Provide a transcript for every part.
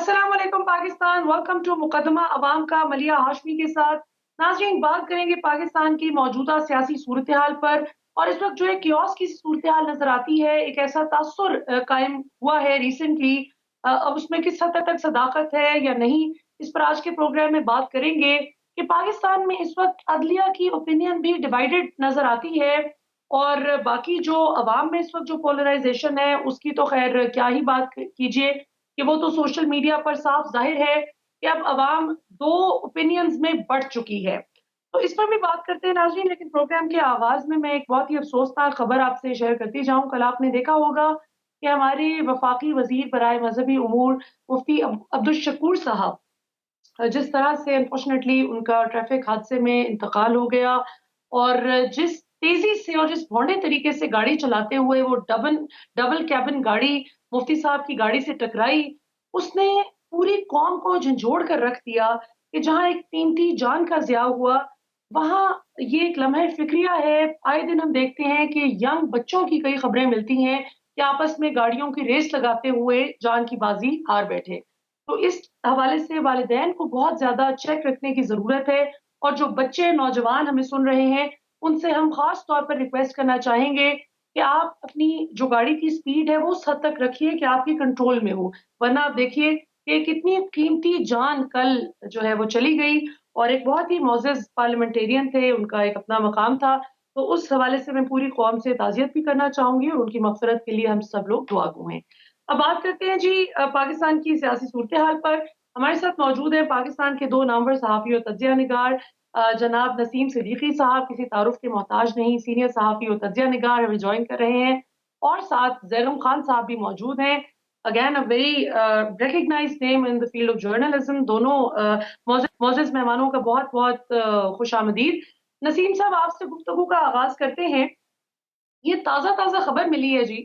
अस्सलाम वालेकुम Pakistan, welcome to मुकदमा अवाम का मलिया हाशमी के साथ। नाज़रीन, बात करेंगे पाकिस्तान की मौजूदा सियासी सूरत हाल पर। और इस वक्त जो है कियोस की सूरत हाल नजर आती है। एक ऐसा तासुर कायम हुआ है रिसेंटली, अब उसमें किस हद तक सदाकत है या नहीं, इस पर आज के प्रोग्राम में बात करेंगे कि पाकिस्तान में इस वक्त अदलिया की ओपिनियन भी डिवाइडेड नजर आती है। और बाकी जो अवाम में इस वक्त जो पोलराइजेशन है उसकी तो खैर क्या ही बात कीजिए, कि वो तो सोशल मीडिया पर साफ जाहिर है कि अब अवाम दो ओपिनियंस में बढ़ चुकी है। तो इस पर भी बात करते हैं नाज़रीन, लेकिन प्रोग्राम के आगाज में मैं एक बहुत ही अफसोसनाक खबर आपसे शेयर करती जाऊं। कल आपने देखा होगा कि हमारे वफाकी वजीर बराए मजहबी उमूर मुफ्ती अब्दुल शकूर साहब, जिस तरह से अनफॉर्चुनेटली उनका ट्रैफिक हादसे में इंतकाल हो गया, और जिस तेजी से और जिस भौंडे तरीके से गाड़ी चलाते हुए वो डबल डबल कैबिन गाड़ी मुफ्ती साहब की गाड़ी से टकराई, उसने पूरी कौम को झंझोड़ कर रख दिया कि जहां एक कीमती जान का ज़िया हुआ, वहां ये एक लम्हे फिक्रिया है। आए दिन हम देखते हैं कि यंग बच्चों की कई खबरें मिलती हैं कि आपस में गाड़ियों की रेस लगाते हुए जान की बाजी हार बैठे। तो इस हवाले से वालिदैन को बहुत ज़्यादा चेक रखने की ज़रूरत है। और जो बच्चे, नौजवान हमें सुन रहे हैं, उनसे हम ख़ास तौर पर रिक्वेस्ट करना चाहेंगे कि आप अपनी जो गाड़ी की स्पीड है, वो उस हद तक रखिए कि आपके कंट्रोल में हो। वरना आप देखिए कि कितनी कीमती जान कल जो है वो चली गई, और एक बहुत ही मोअज़्ज़ज़ पार्लियामेंटेरियन थे, उनका एक अपना मकाम था। तो उस हवाले से मैं पूरी कौम से ताज़ियत भी करना चाहूँगी और उनकी मग़फ़िरत के लिए हम सब लोग दुआ गो हैं। अब बात करते हैं जी पाकिस्तान की सियासी सूरत-ए-हाल पर। हमारे साथ मौजूद हैं पाकिस्तान के 2 नामवर सहाफ़ी और तज्ज़िया निगार, जनाब नसीम सिद्दीकी साहब, किसी तारुफ़ के मोहताज नहीं, सीनियर सहाफ़ी और तज्ज़िया निगार हमें जॉइन कर रहे हैं। और साथ ज़ैनुल खान साहब भी मौजूद हैं, again a very recognised name in the field of journalism. दोनों मोअज़्ज़ज़ मेहमानों का बहुत-बहुत खुशामदीद। नसीम साहब, आपसे गुफ्तगू का आगाज़ करते हैं। ये ताज़ा-ताज़ा खबर मिली है जी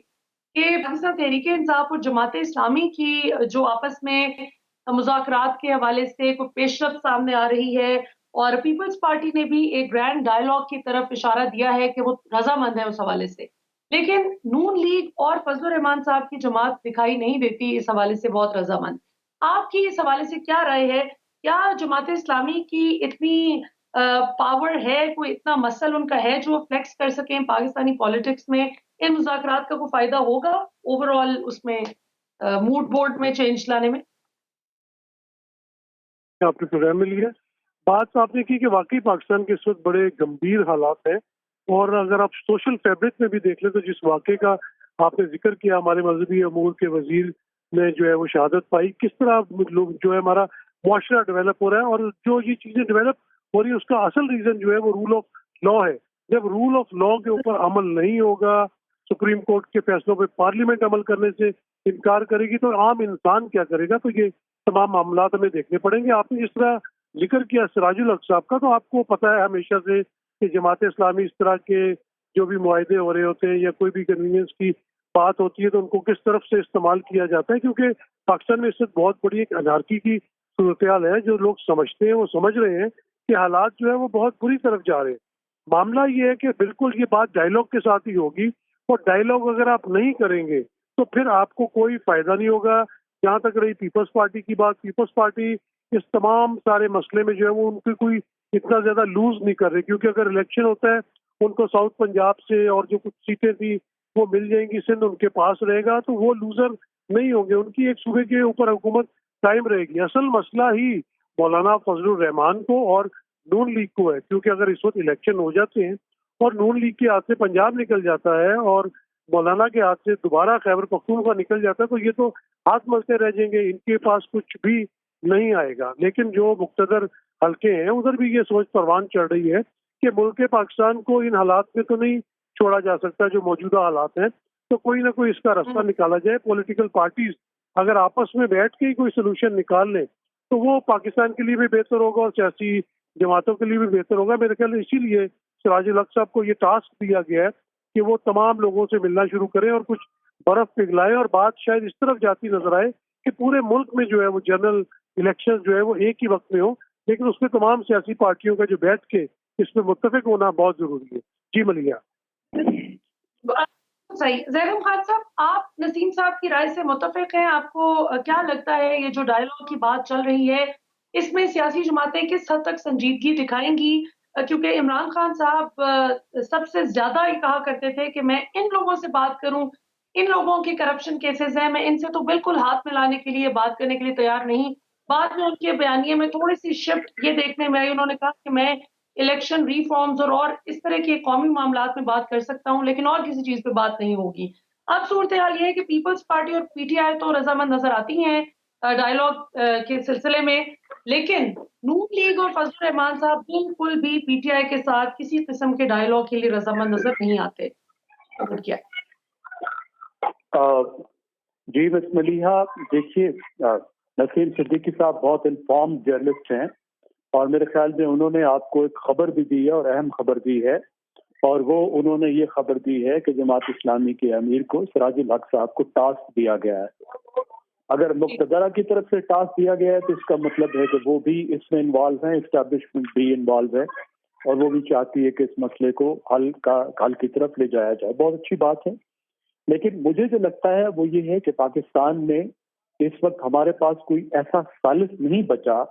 कि पाकिस्तान तहरीक-ए-इंसाफ और जमात-ए-इस्लामी की जो आपस में मुज़ाकरात के हवाले से कोई पेशरफ्त सामने आ रही है, और पीपल्स पार्टी ने भी एक ग्रैंड डायलॉग की तरफ इशारा दिया है कि वो रज़ामंद है उस हवाले से। लेकिन नून लीग और फजलुर रहमान साहब की जमात दिखाई नहीं देती इस हवाले से बहुत रज़ामंद। आपकी इस हवाले से क्या राय है? क्या जमात-ए-इस्लामी की इतनी पावर है, कोई इतना मसल उनका है जो फ्लेक्स कर सकें पाकिस्तानी पॉलिटिक्स में? इन मुज़ाकरात का कोई फ़ायदा होगा ओवरऑल उसमें मूड बोर्ड में चेंज लाने में? आपने प्रोग्राम में लिया। बात तो आपने की कि वाकई पाकिस्तान के इस वक्त बड़े गंभीर हालात हैं, और अगर आप सोशल फैब्रिक में भी देख लें तो जिस वाक़े का आपने जिक्र किया, हमारे मजहबी अमूर के वजीर ने जो है वो शहादत पाई, किस तरह लोग जो है हमारा मुआशरा डेवलप हो रहा है, और जो ये चीज़ें डेवलप हो रही है उसका असल रीज़न जो है वो रूल ऑफ लॉ है। जब रूल ऑफ लॉ के ऊपर अमल नहीं होगा, सुप्रीम कोर्ट के फैसलों पर पार्लियामेंट अमल करने से इनकार करेगी, तो आम इंसान क्या करेगा? तो ये तमाम मामलात हमें देखने पड़ेंगे। आपने जिस तरह जिक्र किया सिराजुल हक साहब का, तो आपको पता है हमेशा से कि जमात इस्लामी इस तरह के जो भी मुआहदे हो रहे होते हैं या कोई भी कन्वीनियंस की बात होती है तो उनको किस तरफ से इस्तेमाल किया जाता है, क्योंकि पाकिस्तान में इस वक्त बहुत बड़ी एक अनारकी की सूरत हाल है। जो लोग समझते हैं वो समझ रहे हैं कि हालात जो है वो बहुत बुरी तरफ जा रहे हैं। मामला ये है कि बिल्कुल ये बात डायलॉग के साथ ही होगी, और डायलॉग अगर आप नहीं करेंगे तो फिर आपको कोई फायदा नहीं होगा। जहाँ तक रही पीपल्स पार्टी की बात, पीपल्स पार्टी इस तमाम सारे मसले में जो है वो उनकी कोई इतना ज्यादा लूज नहीं कर रही, क्योंकि अगर इलेक्शन होता है उनको साउथ पंजाब से और जो कुछ सीटें थी वो मिल जाएंगी, सिंध उनके पास रहेगा, तो वो लूजर नहीं होंगे, उनकी एक सूबे के ऊपर हुकूमत कायम रहेगी। असल मसला ही मौलाना फजलुर रहमान को और नून लीग को है, क्योंकि अगर इस वक्त इलेक्शन हो जाते हैं और नून लीग के हाथ से पंजाब निकल जाता है और मौलाना के हाथ से दोबारा खैबर पख्तूनख्वा निकल जाता है, तो ये तो हाथ मलते रह जाएंगे, इनके पास कुछ भी नहीं आएगा। लेकिन जो मुक्तदर हल्के हैं उधर भी ये सोच परवान चढ़ रही है कि मुल्क पाकिस्तान को इन हालात में तो नहीं छोड़ा जा सकता जो मौजूदा हालात हैं, तो कोई ना कोई इसका रास्ता निकाला जाए। पॉलिटिकल पार्टीज अगर आपस में बैठ के ही कोई सोल्यूशन निकाल लें तो वो पाकिस्तान के लिए भी बेहतर होगा और सियासी जमातों के लिए भी बेहतर होगा। मेरे ख्याल इसीलिए सिराजुल हक साहब को ये टास्क दिया गया है कि वो तमाम लोगों से मिलना शुरू करें और कुछ बर्फ पिघलाएं, और बात शायद इस तरफ जाती नजर आए कि पूरे मुल्क में जो है वो जनरल इलेक्शन जो है वो एक ही वक्त में हो, लेकिन उसमें तमाम सियासी पार्टियों का जो बैठ के इसमें मुत्तफिक होना बहुत जरूरी है। जी मलिया। صحیح. زیدم خان صاحب، آپ نسیم صاحب کی رائے سے متفق ہیں؟ آپ کو کیا لگتا ہے یہ جو ڈائیلاگ کی بات چل رہی ہے اس میں سیاسی جماعتیں کس حد تک سنجیدگی دکھائیں گی؟ کیونکہ عمران خان صاحب سب سے زیادہ یہ کہا کرتے تھے کہ میں ان لوگوں سے بات کروں، ان لوگوں کے کرپشن کیسز ہیں، میں ان سے تو بالکل ہاتھ ملانے کے لیے بات کرنے کے لیے تیار نہیں. بعد میں ان کے بیانیے میں تھوڑی سی شفٹ یہ دیکھنے میں آئی، انہوں نے کہا کہ میں الیکشن ریفارمز اور اس طرح کے قومی معاملات میں بات کر سکتا ہوں لیکن اور کسی چیز پہ بات نہیں ہوگی. اب صورتحال یہ ہے کہ پیپلز پارٹی اور پی ٹی آئی تو رضامند نظر آتی ہیں ڈائیلاگ کے سلسلے میں، لیکن نون لیگ اور فضل الرحمان صاحب بالکل بھی پی ٹی آئی کے ساتھ کسی قسم کے ڈائیلاگ کے لیے رضامند نظر نہیں آتے. کیا جی مس ملیحہ، دیکھیے نسیم صدیقی صاحب بہت انفارمڈ جرنلسٹ ہیں اور میرے خیال میں انہوں نے آپ کو ایک خبر بھی دی ہے اور اہم خبر دی ہے، اور وہ انہوں نے یہ خبر دی ہے کہ جماعت اسلامی کے امیر کو سراج الحق صاحب کو ٹاسک دیا گیا ہے. اگر مقتدرہ کی طرف سے ٹاسک دیا گیا ہے تو اس کا مطلب ہے کہ وہ بھی اس میں انوالو ہیں، اسٹیبلشمنٹ بھی انوالو ہے اور وہ بھی چاہتی ہے کہ اس مسئلے کو حل کی طرف لے جایا جائے. بہت اچھی بات ہے، لیکن مجھے جو لگتا ہے وہ یہ ہے کہ پاکستان میں اس وقت ہمارے پاس کوئی ایسا ثالث نہیں بچا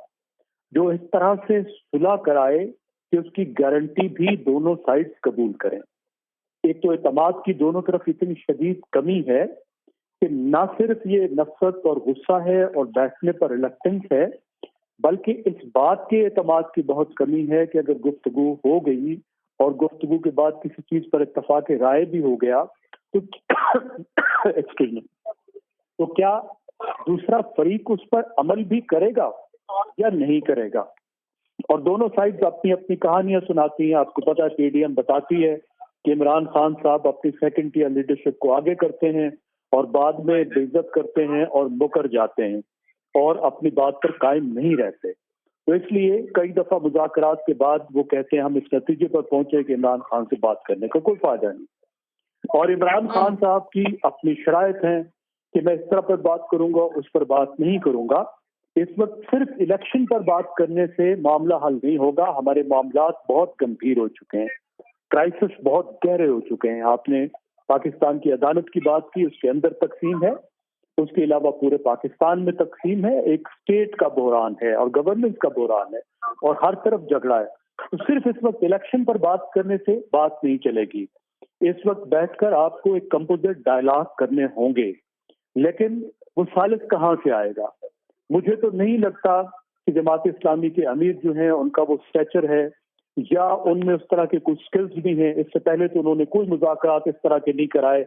جو اس طرح سے صلح کرائے کہ اس کی گارنٹی بھی دونوں سائڈز قبول کریں. ایک تو اعتماد کی دونوں طرف اتنی شدید کمی ہے کہ نہ صرف یہ نفرت اور غصہ ہے اور بیٹھنے پر ریلکٹنس ہے، بلکہ اس بات کے اعتماد کی بہت کمی ہے کہ اگر گفتگو ہو گئی اور گفتگو کے بعد کسی چیز پر اتفاق رائے بھی ہو گیا تو تو کیا دوسرا فریق اس پر عمل بھی کرے گا یا نہیں کرے گا. اور دونوں سائڈز اپنی اپنی کہانیاں سناتی ہیں. آپ کو پتا ہے پی ڈی ایم بتاتی ہے کہ عمران خان صاحب اپنی سیکنڈ ٹیئر لیڈرشپ کو آگے کرتے ہیں اور بعد میں بے عزت کرتے ہیں اور مکر جاتے ہیں اور اپنی بات پر قائم نہیں رہتے. تو اس لیے کئی دفعہ مذاکرات کے بعد وہ کہتے ہیں ہم اس نتیجے پر پہنچے کہ عمران خان سے بات کرنے کا کوئی فائدہ نہیں. اور عمران خان صاحب کی اپنی شرائط ہیں کہ میں اس طرح پر بات کروں گا، اس پر بات نہیں کروں گا. اس وقت صرف الیکشن پر بات کرنے سے معاملہ حل نہیں ہوگا. ہمارے معاملات بہت گمبھیر ہو چکے ہیں، کرائسس بہت گہرے ہو چکے ہیں. آپ نے پاکستان کی عدالت کی بات کی، اس کے اندر تقسیم ہے، اس کے علاوہ پورے پاکستان میں تقسیم ہے، ایک اسٹیٹ کا بحران ہے اور گورننس کا بحران ہے اور ہر طرف جھگڑا ہے. تو صرف اس وقت الیکشن پر بات کرنے سے بات نہیں چلے گی. اس وقت بیٹھ کر آپ کو ایک کمپوزٹ ڈائلاگ کرنے ہوں گے، لیکن وہ ثالث کہاں سے آئے گا؟ مجھے تو نہیں لگتا کہ جماعت اسلامی کے امیر جو ہیں ان کا وہ اسٹیچر ہے یا ان میں اس طرح کے کچھ سکلز بھی ہیں. اس سے پہلے تو انہوں نے کوئی مذاکرات اس طرح کے نہیں کرائے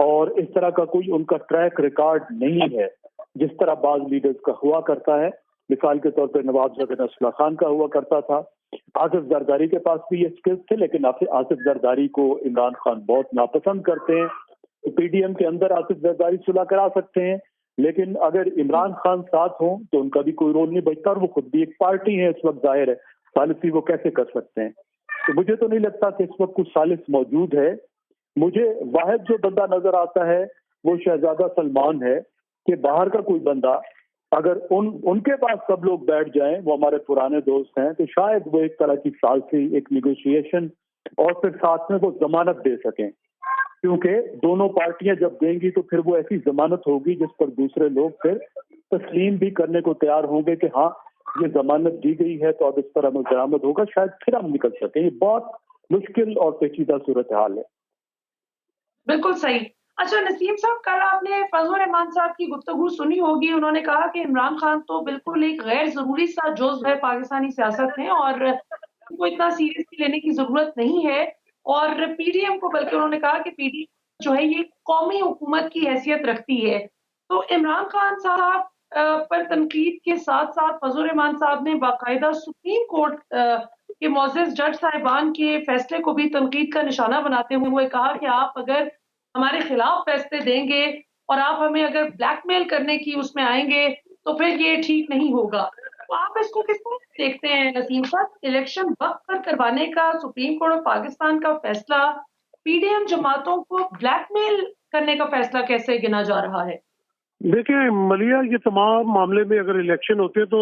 اور اس طرح کا کوئی ان کا ٹریک ریکارڈ نہیں ہے جس طرح بعض لیڈرز کا ہوا کرتا ہے. مثال کے طور پر نواب زیاد نصر اللہ خان کا ہوا کرتا تھا. آصف زرداری کے پاس بھی یہ سکلز تھے، لیکن آصف زرداری کو عمران خان بہت ناپسند کرتے ہیں. تو پی ڈی ایم کے اندر آصف زرداری صلح کرا سکتے ہیں، لیکن اگر عمران خان ساتھ ہوں تو ان کا بھی کوئی رول نہیں بچتا اور وہ خود بھی ایک پارٹی ہے. اس وقت ظاہر ہے ثالثی وہ کیسے کر سکتے ہیں. تو مجھے تو نہیں لگتا کہ اس وقت کچھ ثالث موجود ہے. مجھے واحد جو بندہ نظر آتا ہے وہ شہزادہ سلمان ہے کہ باہر کا کوئی بندہ اگر ان کے پاس سب لوگ بیٹھ جائیں، وہ ہمارے پرانے دوست ہیں، تو شاید وہ ایک طرح کی ثالثی، ایک نیگوشیشن اور پھر ساتھ میں وہ ضمانت دے سکیں. کیونکہ دونوں پارٹیاں جب دیں گی تو پھر وہ ایسی ضمانت ہوگی جس پر دوسرے لوگ پھر تسلیم بھی کرنے کو تیار ہوں گے کہ ہاں یہ ضمانت دی گئی ہے تو اب اس پر عمل درآمد ہوگا، شاید پھر ہم نکل سکیں. یہ بہت مشکل اور پیچیدہ صورتحال ہے. بالکل صحیح. اچھا نسیم صاحب، کل آپ نے فضل الرحمان صاحب کی گفتگو سنی ہوگی. انہوں نے کہا کہ عمران خان تو بالکل ایک غیر ضروری سا جزو ہے پاکستانی سیاست میں اور ان کو اتنا سیریسلی لینے کی ضرورت نہیں ہے. اور پی ڈی ایم کو بلکہ انہوں نے کہا کہ پی ڈی ایم جو ہے یہ قومی حکومت کی حیثیت رکھتی ہے. تو عمران خان صاحب پر تنقید کے ساتھ ساتھ فضل الرحمان صاحب نے باقاعدہ سپریم کورٹ کے معزز جج صاحبان کے فیصلے کو بھی تنقید کا نشانہ بناتے ہوئے کہا کہ آپ اگر ہمارے خلاف فیصلے دیں گے اور آپ ہمیں اگر بلیک میل کرنے کی اس میں آئیں گے تو پھر یہ ٹھیک نہیں ہوگا. تو آپ اس کو کس طرح دیکھتے ہیں نسیم صاحب؟ الیکشن وقت پر کروانے کا سپریم کورٹ آف پاکستان کا فیصلہ پی ڈی ایم جماعتوں کو بلیک میل کرنے کا فیصلہ کیسے گنا جا رہا ہے؟ دیکھیں ملیحہ، یہ تمام معاملے میں اگر الیکشن ہوتے ہیں تو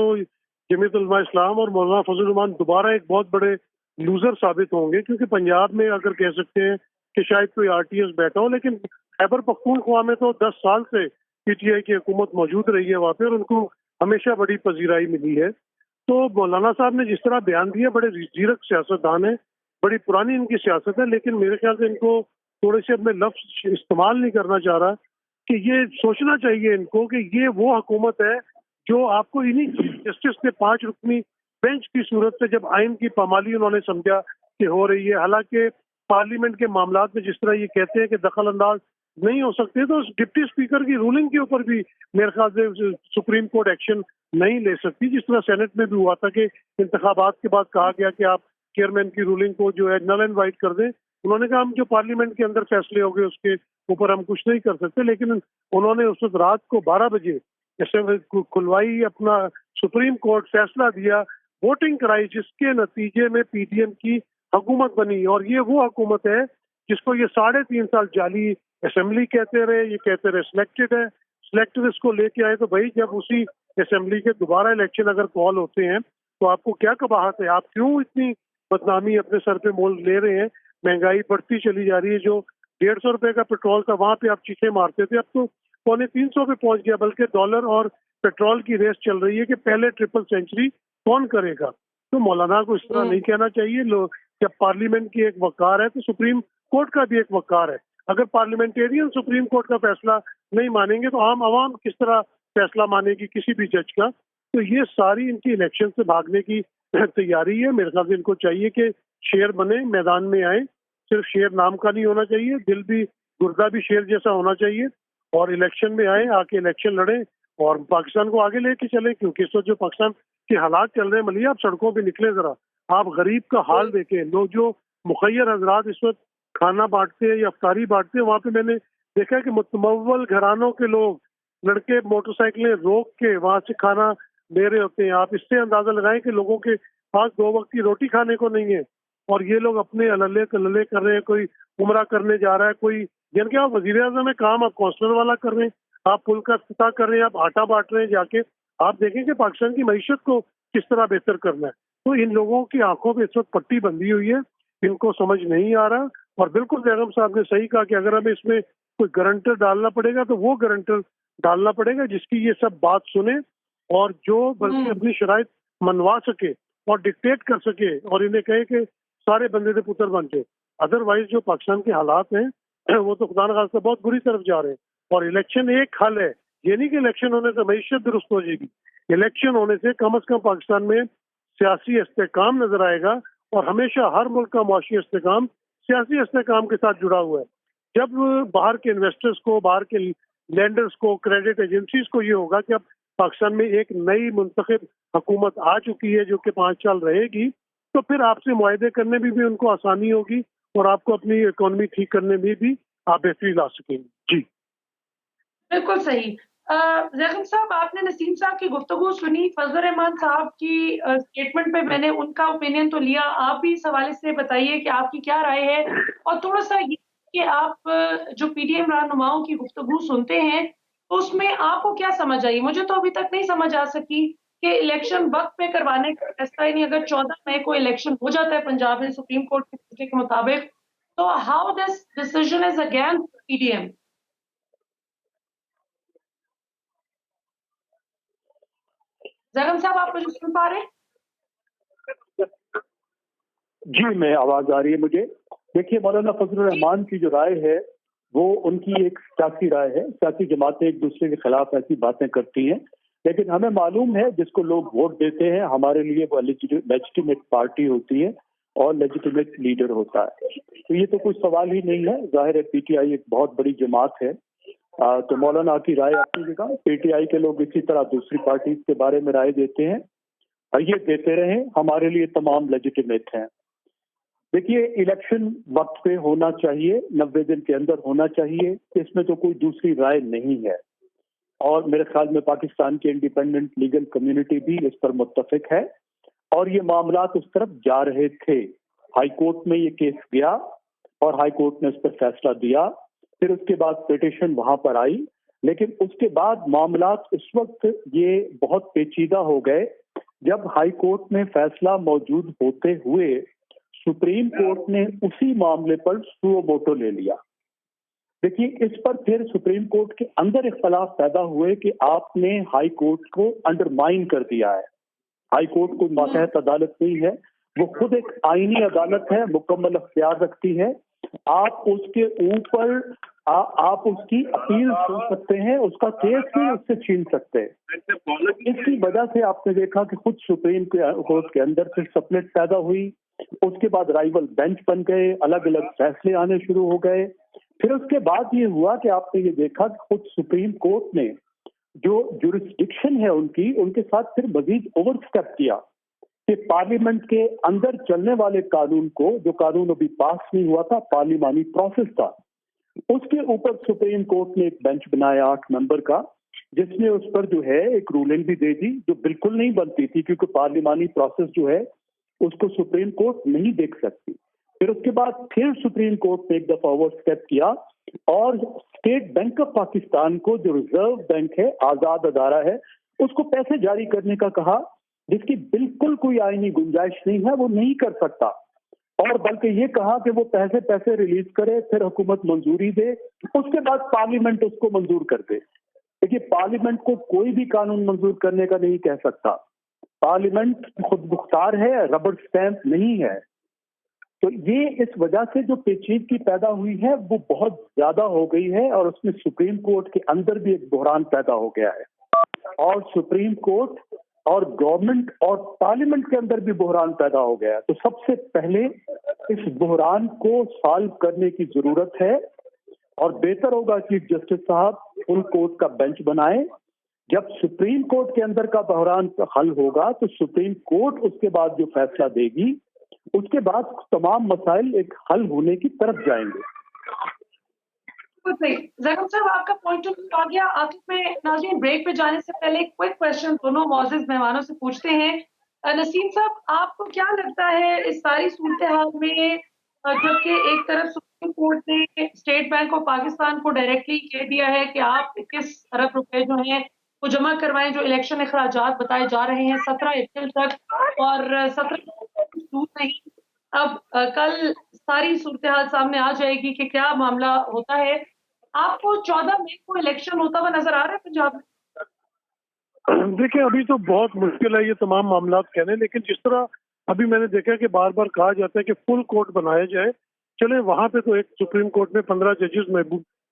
جمعیت علماء اسلام اور مولانا فضل الرحمان دوبارہ ایک بہت بڑے لوزر ثابت ہوں گے، کیونکہ پنجاب میں اگر کہہ سکتے ہیں کہ شاید کوئی RTS بیٹھا ہو، لیکن خیبر پختونخوا میں تو 10 سال سے PTI کی حکومت موجود رہی ہے وہاں پہ، اور ان کو ہمیشہ بڑی پذیرائی ملی ہے. تو مولانا صاحب نے جس طرح بیان دیا، بڑے زیرک سیاستدان ہیں، بڑی پرانی ان کی سیاست ہے، لیکن میرے خیال سے ان کو تھوڑے سے اب میں لفظ استعمال نہیں کرنا چاہ رہا کہ یہ سوچنا چاہیے ان کو کہ یہ وہ حکومت ہے جو آپ کو انہی جسٹس کے 5 رکنی بینچ کی صورت سے جب آئین کی پامالی انہوں نے سمجھا کہ ہو رہی ہے. حالانکہ پارلیمنٹ کے معاملات میں جس طرح یہ کہتے ہیں کہ دخل انداز نہیں ہو سکتے، تو ڈپٹی اسپیکر کی رولنگ کے اوپر بھی میرے خیال سے سپریم کورٹ ایکشن نہیں لے سکتی، جس طرح سینٹ میں بھی ہوا تھا کہ انتخابات کے بعد کہا گیا کہ آپ چیئرمین کی رولنگ کو جو ہے نل اینڈ وائٹ کر دیں. انہوں نے کہا ہم جو پارلیمنٹ کے اندر فیصلے ہو گئے اس کے اوپر ہم کچھ نہیں کر سکتے، لیکن انہوں نے اس وقت رات کو 12 بجے کھلوائی اپنا سپریم کورٹ، فیصلہ دیا، ووٹنگ کرائی، جس کے نتیجے میں PDM کی حکومت بنی. اور یہ وہ حکومت ہے جس کو یہ 3.5 سال جعلی اسمبلی کہتے رہے، یہ کہتے رہے سلیکٹڈ ہے، سلیکٹڈ اس کو لے کے آئے. تو بھائی جب اسی اسمبلی کے دوبارہ الیکشن اگر کال ہوتے ہیں تو آپ کو کیا قباحت ہے؟ آپ کیوں اتنی بدنامی اپنے سر پہ مول لے رہے ہیں؟ مہنگائی بڑھتی چلی جا رہی ہے، جو 150 روپے کا پیٹرول تھا وہاں پہ آپ چیخے مارتے تھے، اب تو 250 پہ پہنچ گیا. بلکہ ڈالر اور پیٹرول کی ریس چل رہی ہے کہ پہلے ٹرپل سینچری کون کرے گا. تو مولانا کو اس طرح نہیں کہنا چاہیے. جب پارلیمنٹ کی ایک وقار ہے تو سپریم کورٹ کا بھی ایک وقار ہے. اگر پارلیمنٹیرین سپریم کورٹ کا فیصلہ نہیں مانیں گے تو عام عوام کس طرح فیصلہ مانے گی کسی بھی جج کا؟ تو یہ ساری ان کی الیکشن سے بھاگنے کی تیاری ہے. میرے خیال سے ان کو چاہیے کہ شیر بنے، میدان میں آئے. صرف شیر نام کا نہیں ہونا چاہیے، دل بھی، گردہ بھی شیر جیسا ہونا چاہیے، اور الیکشن میں آئے، آ کے الیکشن لڑیں اور پاکستان کو آگے لے کے چلیں. کیونکہ اس وقت جو پاکستان کے حالات چل رہے ہیں ملیہ، آپ سڑکوں پہ نکلے ذرا، آپ غریب کا حال دیکھیں. لوگ جو مخیر حضرات اس وقت کھانا بانٹتے ہیں یا افطاری بانٹتے ہیں، وہاں پہ میں نے دیکھا کہ متمول گھرانوں کے لوگ، لڑکے موٹر سائیکلیں روک کے وہاں سے کھانا دے رہے ہوتے ہیں. آپ اس سے اندازہ لگائیں کہ لوگوں کے پاس 2 وقت کی روٹی کھانے کو نہیں ہے، اور یہ لوگ اپنے اللے کللے کر رہے ہیں. کوئی عمرہ کرنے جا رہا ہے، کوئی جن کے آپ وزیر اعظم ہے کام آپ کونسلر والا کر رہے ہیں، آپ پل کا افتتاح کر رہے ہیں، آپ آٹا بانٹ رہے ہیں جا کے. آپ دیکھیں کہ پاکستان کی معیشت کو کس طرح بہتر کرنا ہے. تو ان لوگوں کی آنکھوں پہ اس وقت پٹی بندھی ہوئی ہے، ان کو سمجھ نہیں آ رہا. اور بالکل بیگم صاحب نے صحیح کہا کہ اگر ہمیں اس میں کوئی گارنٹر ڈالنا پڑے گا تو وہ گارنٹر ڈالنا پڑے گا جس کی یہ سب بات سنے، اور جو بلکہ اپنی شرائط منوا سکے اور ڈکٹیٹ کر سکے، اور انہیں کہے کہ سارے بندے دے پتر بن کے. ادروائز جو پاکستان کے حالات ہیں وہ تو خدا نخواستہ بہت بری طرف جا رہے ہیں. اور الیکشن ایک حل ہے، یہ نہیں کہ الیکشن ہونے سے معیشت درست ہو جائے گی. الیکشن ہونے سے کم از کم پاکستان میں سیاسی استحکام نظر آئے گا، اور ہمیشہ ہر ملک کا معاشی استحکام سیاسی استحکام کے ساتھ جڑا ہوا ہے. جب باہر کے انویسٹرز کو، باہر کے لینڈرز کو، کریڈٹ ایجنسیز کو یہ ہوگا کہ اب پاکستان میں ایک نئی منتخب حکومت آ چکی ہے جو کہ 5 سال رہے گی، تو پھر آپ سے معاہدے کرنے میں بھی ان کو آسانی ہوگی، اور آپ کو اپنی اکانومی ٹھیک کرنے میں بھی آپ بہتری لا سکیں گے. جی بالکل صحیح. زیغم صاحب، آپ نے نسیم صاحب کی گفتگو سنی، فضل الرحمان صاحب کی اسٹیٹمنٹ پہ میں نے ان کا اوپینین تو لیا. آپ بھی اس حوالے سے بتائیے کہ آپ کی کیا رائے ہے، اور تھوڑا سا یہ کہ آپ جو PDM رہنماؤں کی گفتگو سنتے ہیں تو اس میں آپ کو کیا سمجھ آئی؟ مجھے تو ابھی تک نہیں سمجھ آ سکی کہ الیکشن وقت پہ کروانے کا فیصلہ ہی نہیں. اگر 14 مئی کو الیکشن ہو جاتا ہے پنجاب میں سپریم کورٹ کے فیصلے کے مطابق، تو how this decision is again PDM؟ زیغم صاحب، آپ مجھے سن پا رہے ہیں؟ جی، میں آواز آ رہی ہے مجھے. دیکھیے، مولانا فضل الرحمان کی جو رائے ہے وہ ان کی ایک سیاسی رائے ہے. سیاسی جماعتیں ایک دوسرے کے خلاف ایسی باتیں کرتی ہیں، لیکن ہمیں معلوم ہے جس کو لوگ ووٹ دیتے ہیں ہمارے لیے وہ لیجیٹیمیٹ پارٹی ہوتی ہے اور لیجیٹیمیٹ لیڈر ہوتا ہے. تو یہ تو کوئی سوال ہی نہیں ہے. ظاہر ہے PTI ایک بہت بڑی جماعت ہے. تو مولانا کی رائے اپنی جگہ. PTI کے لوگ اسی طرح دوسری پارٹیز کے بارے میں رائے دیتے ہیں، اور یہ دیتے رہیں، ہمارے لیے تمام لیجیٹیمیٹ ہیں. دیکھیے، الیکشن وقت پہ ہونا چاہیے، 90 دن کے اندر ہونا چاہیے. اس میں تو کوئی دوسری رائے نہیں ہے، اور میرے خیال میں پاکستان کی انڈیپینڈنٹ لیگل کمیونٹی بھی اس پر متفق ہے، اور یہ معاملات اس طرف جا رہے تھے. ہائی کورٹ میں یہ کیس گیا اور ہائی کورٹ نے اس پر فیصلہ دیا. پھر اس کے بعد پیٹیشن وہاں پر آئی، لیکن اس کے بعد معاملات اس وقت یہ بہت پیچیدہ ہو گئے جب ہائی کورٹ میں فیصلہ موجود ہوتے ہوئے सुप्रीम कोर्ट ने उसी मामले पर सुओ मोटो ले लिया। देखिए, इस पर फिर सुप्रीम कोर्ट के अंदर इख्तलाफ पैदा हुए कि आपने हाई कोर्ट को अंडरमाइन कर दिया है। हाई कोर्ट कोई मातहत अदालत नहीं है, वो खुद एक आईनी अदालत है, मुकम्मल अख्तियार रखती है। आप उसके ऊपर आप उसकी अपील सुन सकते हैं, उसका केस भी उससे छीन सकते हैं। इसकी वजह से आपने देखा कि खुद सुप्रीम कोर्ट के अंदर फिर स्प्लिट पैदा हुई, उसके बाद राइवल बेंच बन गए, अलग अलग फैसले आने शुरू हो गए। फिर उसके बाद ये हुआ कि आपने ये देखा कि खुद सुप्रीम कोर्ट ने जो जुरिस्डिक्शन है उनके साथ फिर मजीद ओवरस्टेप किया कि पार्लियामेंट के अंदर चलने वाले कानून को, जो कानून अभी पास नहीं हुआ था, पार्लिमानी प्रोसेस था, उसके ऊपर सुप्रीम कोर्ट ने एक बेंच बनाया 8 मेंबर का, जिसने उस पर जो है एक रूलिंग भी दे दी जो बिल्कुल नहीं बनती थी, क्योंकि पार्लिमानी प्रोसेस जो है उसको सुप्रीम कोर्ट नहीं देख सकती। फिर उसके बाद फिर सुप्रीम कोर्ट ने एक दफा ओवरस्टेप किया और स्टेट बैंक ऑफ पाकिस्तान को, जो रिजर्व बैंक है, आजाद अदारा है, उसको पैसे जारी करने का कहा, जिसकी बिल्कुल कोई आईनी गुंजाइश नहीं है, वो नहीं कर सकता। और बल्कि ये कहा कि वो पैसे रिलीज करे, फिर हुकूमत मंजूरी दे, उसके बाद पार्लियामेंट उसको मंजूर कर दे। देखिए, पार्लियामेंट को कोई भी कानून मंजूर करने का नहीं कह सकता। पार्लियामेंट खुद मुख्तार है, रबर स्टैंप नहीं है। तो ये इस वजह से जो पेचीदगी पैदा हुई है वो बहुत ज्यादा हो गई है, और उसमें सुप्रीम कोर्ट के अंदर भी एक बहरान पैदा हो गया है, और सुप्रीम कोर्ट और गवर्नमेंट और पार्लियामेंट के अंदर भी बहरान पैदा हो गया है। तो सबसे पहले इस बहरान को सॉल्व करने की जरूरत है, और बेहतर होगा चीफ जस्टिस साहब फुल कोर्ट का बेंच बनाए। जब सुप्रीम कोर्ट के अंदर का बहरान हल होगा तो सुप्रीम कोर्ट उसके बाद जो फैसला देगी, उसके बाद तमाम मसाइल एक हल होने की तरफ जाएंगे। जैकब साहब, आपका पॉइंट ऑफ व्यू आ गया। आखिर में नाज़रीन, ब्रेक पे जाने से पहले एक क्विक क्वेश्चन दोनों मौजूद मेहमानों से पूछते हैं। नसीम साहब, आपको क्या लगता है इस सारी सूरत हाल में, जबकि एक तरफ सुप्रीम कोर्ट ने स्टेट बैंक ऑफ पाकिस्तान को डायरेक्टली कह दिया है कि आप 21 अरब रुपए जो हैं वो जमा करवाएं, जो इलेक्शन अखराजात बताए जा रहे हैं 17 अप्रैल तक, और 17 दूर नहीं, अब कल सारी सूरत हाल सामने आ जाएगी कि क्या मामला होता है। आपको 14 मई को इलेक्शन होता हुआ नजर आ रहा है पंजाब में? देखिए, अभी तो बहुत मुश्किल है ये तमाम मामला कहने, लेकिन जिस तरह अभी मैंने देखा कि बार बार कहा जाता है कि फुल कोर्ट बनाया जाए, चले वहां पे तो एक सुप्रीम कोर्ट में 15 जजेस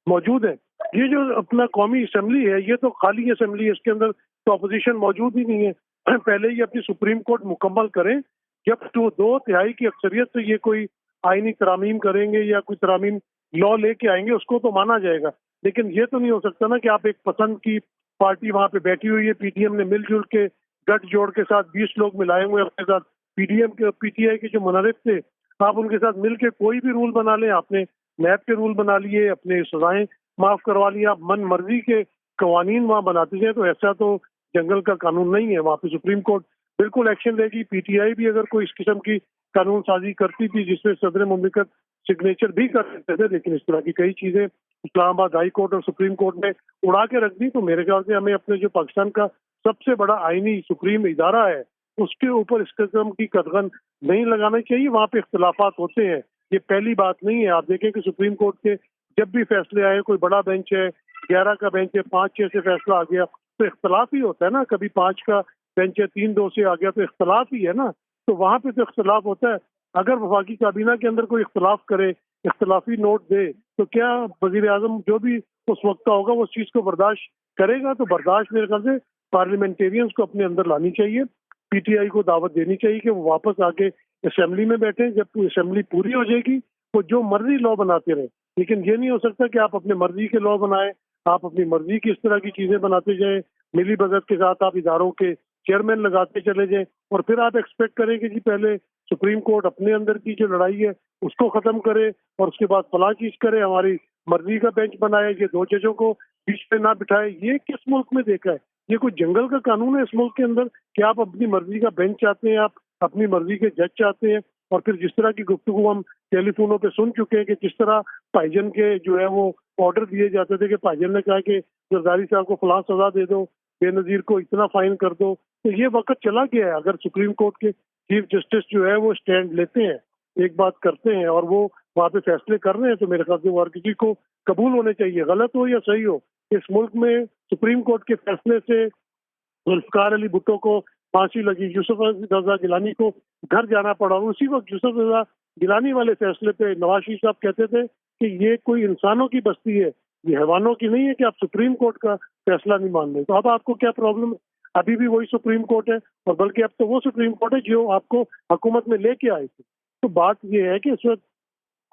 मौजूद है। ये जो अपना कौमी असेंबली है, ये तो खाली असेंबली है, इसके अंदर तो अपोजिशन मौजूद ही नहीं है। पहले ही अपनी सुप्रीम कोर्ट मुकम्मल करें, जब तो 2/3 की अक्सरियत से ये कोई आईनी तरामीम करेंगे या कोई तरामीम लॉ लेके आएंगे, उसको तो माना जाएगा। लेकिन ये तो नहीं हो सकता ना कि आप एक पसंद की पार्टी वहां पे बैठी हुई है, पीटीएम ने मिलजुल के गठ जोड़ के साथ 20 लोग मिलाए हुए अपने साथ, पीटीआई के जो मुनारिफ थे, आप उनके साथ मिलके कोई भी रूल बना लें। आपने नैब के रूल बना लिए, अपने सजाएं माफ करवा ली, आप मन मर्जी के कवानीन वहाँ बनाते जाए, तो ऐसा तो जंगल का कानून नहीं है। वहाँ पे सुप्रीम कोर्ट बिल्कुल एक्शन लेगी। पीटीआई भी अगर कोई इस किस्म की कानून साजी करती थी जिसमें सदर मुमलिकत सिग्नेचर भी कर सकते थे, लेकिन इस तरह की कई चीजें इस्लामाबाद हाई कोर्ट और सुप्रीम कोर्ट ने उड़ा के रख दी। तो मेरे ख्याल से हमें अपने जो पाकिस्तान का सबसे बड़ा आईनी सुप्रीम इदारा है, उसके ऊपर इस किस्म की कदगन नहीं लगाना चाहिए। वहाँ पे इख्तलाफात होते हैं, ये पहली बात नहीं है। आप देखें कि सुप्रीम कोर्ट के जब भी फैसले आए, कोई बड़ा बेंच है, 11 का बेंच है, 5-6 से फैसला आ गया, तो इख्तलाफ ही होता है ना। कभी 5 का बेंच है, 3-2 से आ गया, तो इख्तलाफ ही है ना। तो वहाँ पे तो इख्तलाफ होता है। अगर वफाकी काबीना के अंदर कोई इख्तलाफ करे, इख्तलाफी नोट दे, तो क्या वजीर आजम जो भी उस वक्त का होगा वो उस चीज को बर्दाश्त करेगा? तो बर्दाश्त मेरे ख्याल से पार्लियामेंटेरियंस को अपने अंदर लानी चाहिए, पीटीआई को दावत देनी चाहिए कि वो वापस आके असेंबली में बैठे। जब असेंबली पूरी हो जाएगी वो जो मर्जी लॉ बनाते रहे, लेकिन ये नहीं हो सकता कि आप अपने मर्जी के लॉ बनाए, आप अपनी मर्जी की इस तरह की चीजें बनाते जाए, मिली भगत के साथ आप इदारों के चेयरमैन लगाते चले जाएं, और फिर आप एक्सपेक्ट करें कि जी पहले सुप्रीम कोर्ट अपने अंदर की जो लड़ाई है उसको खत्म करे और उसके बाद फलां चीज करे, हमारी मर्जी का बेंच बनाए, ये 2 जजों को बीच में ना बिठाए। ये किस मुल्क में देखा है? ये कोई जंगल का कानून है इस मुल्क के अंदर कि आप अपनी मर्जी का बेंच चाहते हैं, आप अपनी मर्जी के जज चाहते हैं? और फिर जिस तरह की गुफ्तगू हम टेलीफोनों पे सुन चुके हैं कि जिस तरह भाईजन के जो है वो ऑर्डर दिए जाते थे कि भाईजन ने कहा कि जरदारी साहब को फलां सजा दे दो, बेनजीर को इतना फाइन कर दो, तो ये वक्त चला गया है। अगर सुप्रीम कोर्ट के चीफ जस्टिस जो है वो स्टैंड लेते हैं ایک بات کرتے ہیں اور وہ وہاں پہ فیصلے کر رہے ہیں تو میرے خیال سے وہ ہر کسی کو قبول ہونے چاہیے، غلط ہو یا صحیح ہو۔ اس ملک میں سپریم کورٹ کے فیصلے سے ذوالفقار علی بھٹو کو پھانسی لگی، یوسف رضا گیلانی کو گھر جانا پڑا، اور اسی وقت یوسف رضا گیلانی والے فیصلے پہ نواز شریف صاحب کہتے تھے کہ یہ کوئی انسانوں کی بستی ہے، یہ حیوانوں کی نہیں ہے کہ آپ سپریم کورٹ کا فیصلہ نہیں مان لیں۔ تو اب آپ کو کیا پرابلم ہے؟ ابھی بھی وہی سپریم کورٹ ہے، اور بلکہ اب تو وہ سپریم کورٹ ہے جو آپ کو حکومت میں لے کے آئے تھے۔ تو بات یہ ہے کہ اس وقت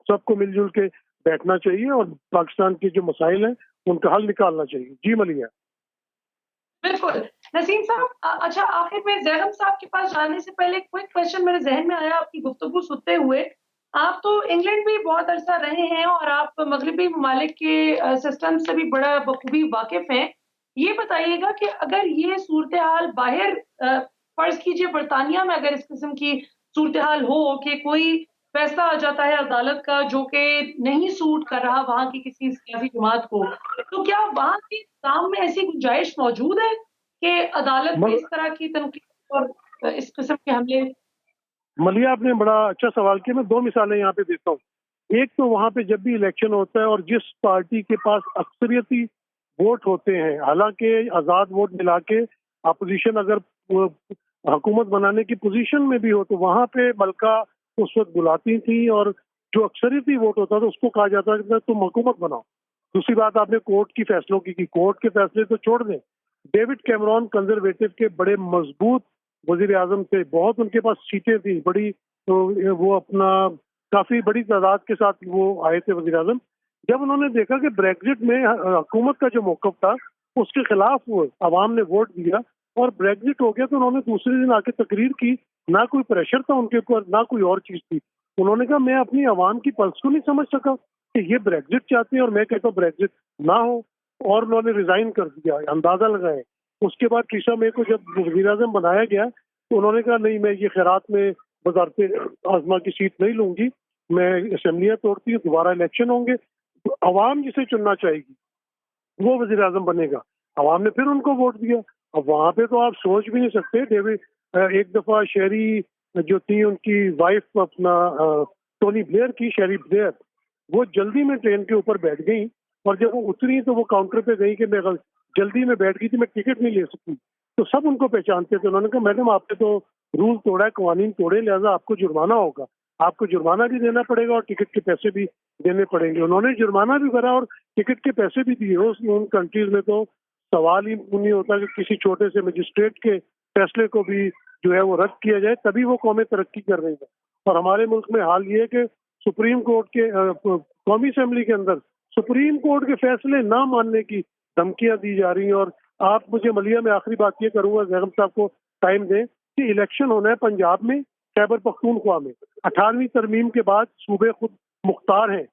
سب کو مل جل کے بیٹھنا چاہیے اور پاکستان کے جو مسائل ہیں ان کا حل نکالنا چاہیے۔ جی ملیحہ۔ بالکل نسیم صاحب، اچھا آخر میں زیغم صاحب کے پاس جانے سے پہلے کوئک کوشچن میرے ذہن میں آیا آپ کی گفتگو سنتے ہوئے۔ آپ تو انگلینڈ بھی بہت عرصہ رہے ہیں اور آپ مغربی ممالک کے سسٹم سے بھی بڑا بخوبی واقف ہیں، یہ بتائیے گا کہ اگر یہ صورتحال باہر فرض کیجئے برطانیہ میں اگر اس قسم کی صورتحال ہو کہ کوئی فیصلہ آ جاتا ہے عدالت کا جو کہ نہیں سوٹ کر رہا وہاں کی کسی سیاسی جماعت کو، تو کیا وہاں کے نظام میں ایسی گنجائش موجود ہے کہ عدالت میں اس طرح کی تنقید اور اس قسم کے حملے؟ ملیحہ آپ نے بڑا اچھا سوال کیا، میں دو مثالیں یہاں پہ دیتا ہوں۔ ایک تو وہاں پہ جب بھی الیکشن ہوتا ہے اور جس پارٹی کے پاس اکثریتی ووٹ ہوتے ہیں، حالانکہ آزاد ووٹ ملا کے اپوزیشن اگر حکومت بنانے کی پوزیشن میں بھی ہو تو وہاں پہ ملکہ اس وقت بلاتی تھی اور جو اکثریتی ووٹ ہوتا تھا اس کو کہا جاتا ہے کہ تم حکومت بناؤ۔ دوسری بات آپ نے کورٹ کی فیصلوں کی کورٹ کے فیصلے تو چھوڑ دیں، ڈیوڈ کیمرون کنزرویٹو کے بڑے مضبوط وزیر اعظم تھے، بہت ان کے پاس سیٹیں تھیں بڑی، وہ اپنا کافی بڑی تعداد کے ساتھ وہ آئے تھے وزیر اعظم۔ جب انہوں نے دیکھا کہ بریگزٹ میں حکومت کا جو موقف تھا اس کے خلاف وہ عوام نے ووٹ دیا اور بریگزٹ ہو گیا، تو انہوں نے دوسرے دن آ کے تقریر کی، نہ کوئی پریشر تھا ان کے اوپر نہ کوئی اور چیز تھی۔ انہوں نے کہا میں اپنی عوام کی پلس کو نہیں سمجھ سکا کہ یہ بریگزٹ چاہتے ہیں اور میں کہتا ہوں بریگزٹ نہ ہو، اور انہوں نے ریزائن کر دیا، اندازہ لگائے۔ اس کے بعد ٹریسا مے کو جب وزیر اعظم بنایا گیا تو انہوں نے کہا نہیں میں یہ خیرات میں وزارت عظمیٰ کی سیٹ نہیں لوں گی، میں اسمبلیاں توڑتی ہوں، دوبارہ الیکشن ہوں گے، تو عوام جسے چننا چاہے گی وہ وزیر اعظم بنے گا۔ عوام نے پھر ان کو ووٹ دیا۔ اب وہاں پہ تو آپ سوچ بھی نہیں سکتے، ایک دفعہ شیری جو تھی ان کی وائف اپنا ٹونی بلیئر کی، شیری بلیئر، وہ جلدی میں ٹرین کے اوپر بیٹھ گئی اور جب وہ اتری تو وہ کاؤنٹر پہ گئی کہ میں جلدی میں بیٹھ گئی تھی، میں ٹکٹ نہیں لے سکتی، تو سب ان کو پہچانتے تھے۔ انہوں نے کہا میڈم آپ نے تو رول توڑا ہے، قوانین توڑے، لہٰذا آپ کو جرمانہ ہوگا، آپ کو جرمانہ بھی دینا پڑے گا اور ٹکٹ کے پیسے بھی دینے پڑیں گے۔ انہوں نے جرمانہ بھی بھرا اور ٹکٹ کے پیسے بھی دیے۔ ان کنٹریز میں تو سوال ہی نہیں ہوتا کہ کسی چھوٹے سے مجسٹریٹ کے فیصلے کو بھی جو ہے وہ رد کیا جائے، تبھی وہ قومیں ترقی کر رہی ہیں۔ اور ہمارے ملک میں حال یہ ہے کہ سپریم کورٹ کے قومی اسمبلی کے اندر سپریم کورٹ کے فیصلے نہ ماننے کی دھمکیاں دی جا رہی ہیں۔ اور آپ مجھے ملیحہ میں آخری بات یہ کروں گا، زیغم صاحب کو ٹائم دیں، کہ الیکشن ہونا ہے پنجاب میں، خیبر پختونخوا میں، 18ویں ترمیم کے بعد صوبے خود مختار ہیں،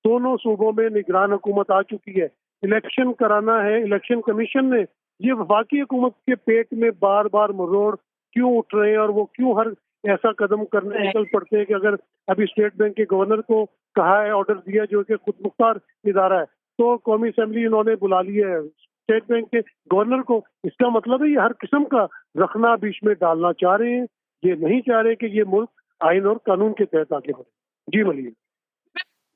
دونوں صوبوں میں نگران حکومت آ چکی ہے، الیکشن کرانا ہے۔ الیکشن کمیشن نے یہ وفاقی حکومت کے پیٹ میں بار بار مروڑ کیوں اٹھ رہے ہیں اور وہ کیوں ہر ایسا قدم کرنے نکل پڑتے ہیں کہ اگر ابھی اسٹیٹ بینک کے گورنر کو کہا ہے، آرڈر دیا جو کہ خود مختار ادارہ ہے، تو قومی اسمبلی انہوں نے بلا لی ہے اسٹیٹ بینک کے گورنر کو۔ اس کا مطلب ہے یہ ہر قسم کا رخنا بیچ میں ڈالنا چاہ رہے ہیں، یہ نہیں چاہ رہے کہ یہ ملک آئین اور قانون کے تحت آگے بڑھے۔ جی ملیحہ۔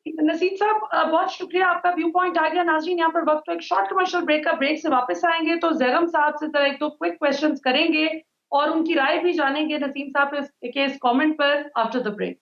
نصیر صاحب بہت شکریہ، آپ کا ویو پوائنٹ آ گیا۔ ناظرین یہاں پر وقت ایک شارٹ کمرشل بریک کا، بریک سے واپس آئیں گے تو زیغم صاحب سے ایک دو کوئک کویسچنز کریں گے اور ان کی رائے بھی جانیں گے نسیم صاحب کے اس کامنٹ پر after the break.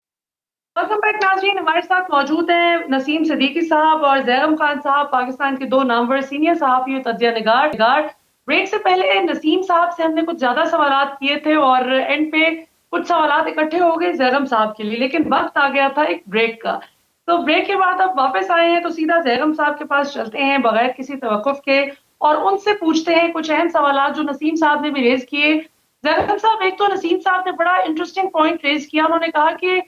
Welcome back ناظرین، ہمارے ساتھ موجود ہیں نسیم صدیقی صاحب اور زیغم خان صاحب، پاکستان کے دو نامور سینئر صحافی اور تجزیہ نگار۔ بریک سے پہلے نسیم صاحب سے ہم نے کچھ زیادہ سوالات کیے تھے اور اینڈ پہ کچھ سوالات اکٹھے ہو گئے زیغم صاحب کے لیے، لیکن وقت آ گیا تھا ایک بریک کا۔ تو بریک کے بعد اب واپس آئے ہیں تو سیدھا زیغم صاحب کے پاس چلتے ہیں بغیر کسی توقف کے اور ان سے پوچھتے ہیں کچھ اہم سوالات جو نسیم صاحب نے بھی ریز کیے۔ زیغم صاحب، ایک تو نسیم صاحب نے بڑا انٹرسٹنگ پوائنٹ ریز کیا، انہوں نے کہا کہ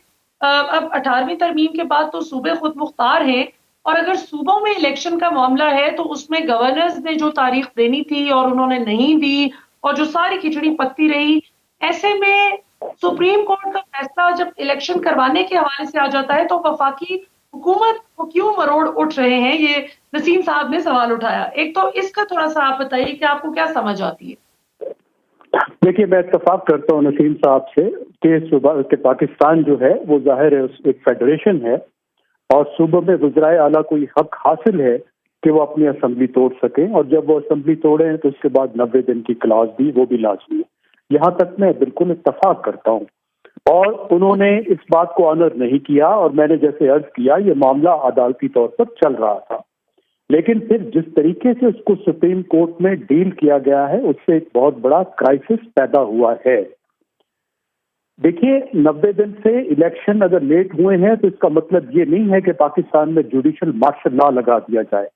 اب 18ویں ترمیم کے بعد تو صوبے خود مختار ہیں اور اگر صوبوں میں الیکشن کا معاملہ ہے تو اس میں گورنرز نے جو تاریخ دینی تھی اور انہوں نے نہیں دی اور جو ساری کھچڑی پکتی رہی، ایسے میں سپریم کورٹ کا فیصلہ جب الیکشن کروانے کے حوالے سے آ جاتا ہے تو وفاقی حکومت کو کیوں مروڑ اٹھ رہے ہیں، یہ نسیم صاحب نے سوال اٹھایا۔ ایک تو اس کا تھوڑا سا آپ بتائیے کہ آپ کو کیا سمجھ آتی ہے؟ देखिए, मैं इत्तेफाक करता हूँ नसीम साहब से कि पाकिस्तान जो है वो ज़ाहिर है एक फेडरेशन है और सूबों में वज़राए आला को ये हक हासिल है कि वो अपनी असेंबली तोड़ सकें, और जब वो असेंबली तोड़ें तो उसके बाद 90 दिन की क्लॉज भी वो भी लाजमी है। यहाँ तक मैं बिल्कुल इत्तेफाक करता हूँ। और उन्होंने इस बात को ऑनर नहीं किया, और मैंने जैसे अर्ज किया ये मामला अदालती तौर पर चल रहा था, लेकिन फिर जिस तरीके से उसको सुप्रीम कोर्ट में डील किया गया है उससे एक बहुत बड़ा क्राइसिस पैदा हुआ है। देखिए, 90 दिन से इलेक्शन अगर लेट हुए हैं तो इसका मतलब ये नहीं है कि पाकिस्तान में जुडिशल मार्शल लॉ लगा दिया जाए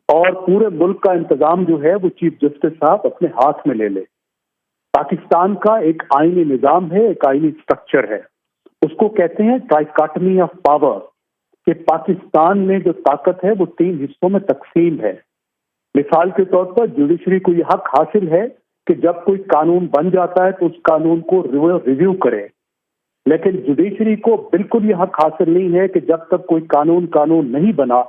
और पूरे मुल्क का इंतजाम जो है वो चीफ जस्टिस साहब अपने हाथ में ले ले। पाकिस्तान का एक आईनी निजाम है, एक आईनी स्ट्रक्चर है, उसको कहते हैं ट्राइकॉटमी ऑफ पावर, कि पाकिस्तान में जो ताकत है वो 3 हिस्सों में तकसीम है। मिसाल के तौर पर जुडिशरी को यह हक हासिल है कि जब कोई कानून बन जाता है तो उस कानून को रिव्यू करे, लेकिन जुडिशरी को बिल्कुल यह हक हासिल नहीं है कि जब तक कोई कानून नहीं बना,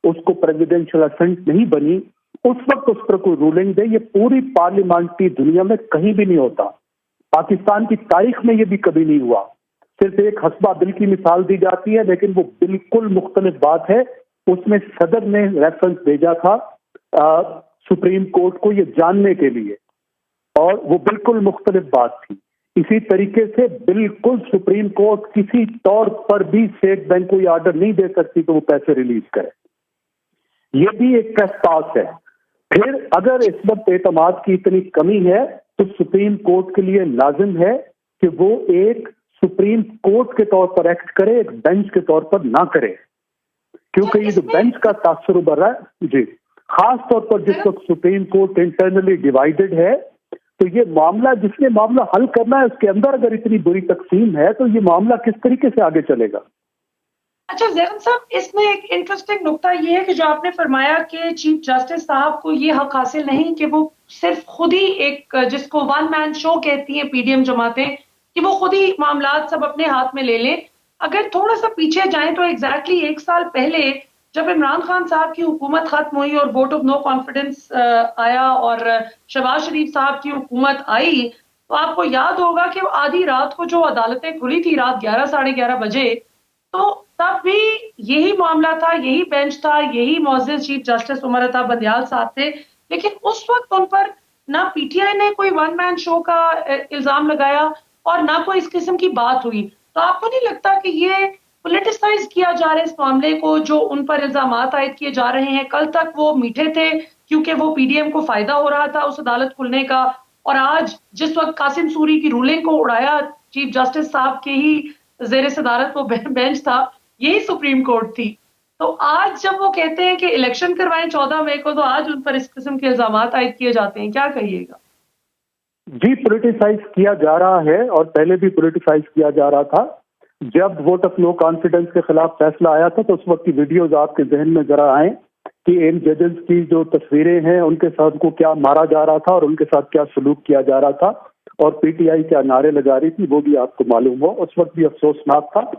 उसको प्रेसिडेंशियल असेंट नहीं बनी, उस वक्त उस पर कोई रूलिंग दे। ये पूरी पार्लियामेंट्री दुनिया में कहीं भी नहीं होता, पाकिस्तान की तारीख में ये भी कभी नहीं हुआ। सिर्फ एक हस्बा बिल की मिसाल दी जाती है, लेकिन वो बिल्कुल मुख्तलिफ बात है। उसमें सदर ने रेफरेंस भेजा था सुप्रीम कोर्ट को ये जानने के लिए, और वो बिल्कुल मुख्तलिफ बात थी। इसी तरीके से बिल्कुल सुप्रीम कोर्ट किसी तौर पर भी स्टेट बैंक को ये ऑर्डर नहीं दे सकती कि वो पैसे रिलीज करे, ये भी एक ट्रेसपास है। फिर अगर इस वक्त एतमाद की इतनी कमी है तो सुप्रीम कोर्ट के लिए लाजिम है कि वो एक सुप्रीम कोर्ट के तौर पर एक्ट करे, एक बेंच के तौर पर ना करे, क्योंकि ये जो बेंच का तासुर उभर रहा है जी, खास तौर पर जिस वक्त सुप्रीम कोर्ट इंटरनली डिवाइडेड है, तो ये मामला जिसने मामला हल करना है उसके अंदर अगर इतनी बुरी तकसीम है तो ये मामला किस तरीके से आगे चलेगा। अच्छा ज़ैरन साहब, इसमें एक इंटरेस्टिंग नुक्ता ये है कि जो आपने फरमाया कि चीफ जस्टिस साहब को ये हक हासिल नहीं कि वो सिर्फ खुद ही एक, जिसको वन मैन शो कहती हैं पीडीएम जमातें, कि वो खुद ही मामलात सब अपने हाथ में ले लें। अगर थोड़ा सा पीछे जाएं तो एग्जैक्टली 1 साल पहले जब इमरान खान साहब की हुकूमत खत्म हुई और वोट ऑफ नो कॉन्फिडेंस आया और शहबाज शरीफ साहब की हुकूमत आई, तो आपको याद होगा कि आधी रात को जो अदालतें खुली थी, रात 11 साढ़े 11 बजे, तो तब भी यही मामला था, यही बेंच था, यही मौजूद चीफ जस्टिस उमर अता बंदियाल साहब थे, लेकिन उस वक्त उन पर ना पीटीआई ने कोई वन मैन शो का इल्जाम लगाया और ना कोई इस किस्म की बात हुई। तो आपको नहीं लगता कि ये पॉलिटिसाइज किया जा रहा है इस मामले को, जो उन पर इल्जामात आयद किए जा रहे हैं? कल तक वो मीठे थे क्योंकि वो पीडीएम को फायदा हो रहा था उस अदालत खुलने का, और आज जिस वक्त कासिम सूरी की रूलिंग को उड़ाया चीफ जस्टिस साहब के ही जेर सदारत वो बेंच था, यही सुप्रीम कोर्ट थी। तो आज जब वो कहते हैं कि इलेक्शन करवाएं 14 मई को, तो आज उन पर इस किस्म के इल्जामात आयद किए जाते हैं, क्या कहिएगा? जी, पॉलिटिसाइज किया जा रहा है और पहले भी पॉलिटिसाइज किया जा रहा था। जब वोट ऑफ नो कॉन्फिडेंस के खिलाफ फैसला आया था तो उस वक्त की वीडियोज आपके जहन में जरा आए कि इन जजेस की जो तस्वीरें हैं उनके साथ को क्या मारा जा रहा था और उनके साथ क्या सलूक किया जा रहा था, और पीटीआई क्या नारे लगा रही थी, वो भी आपको मालूम हो। उस वक्त भी अफसोसनाक था,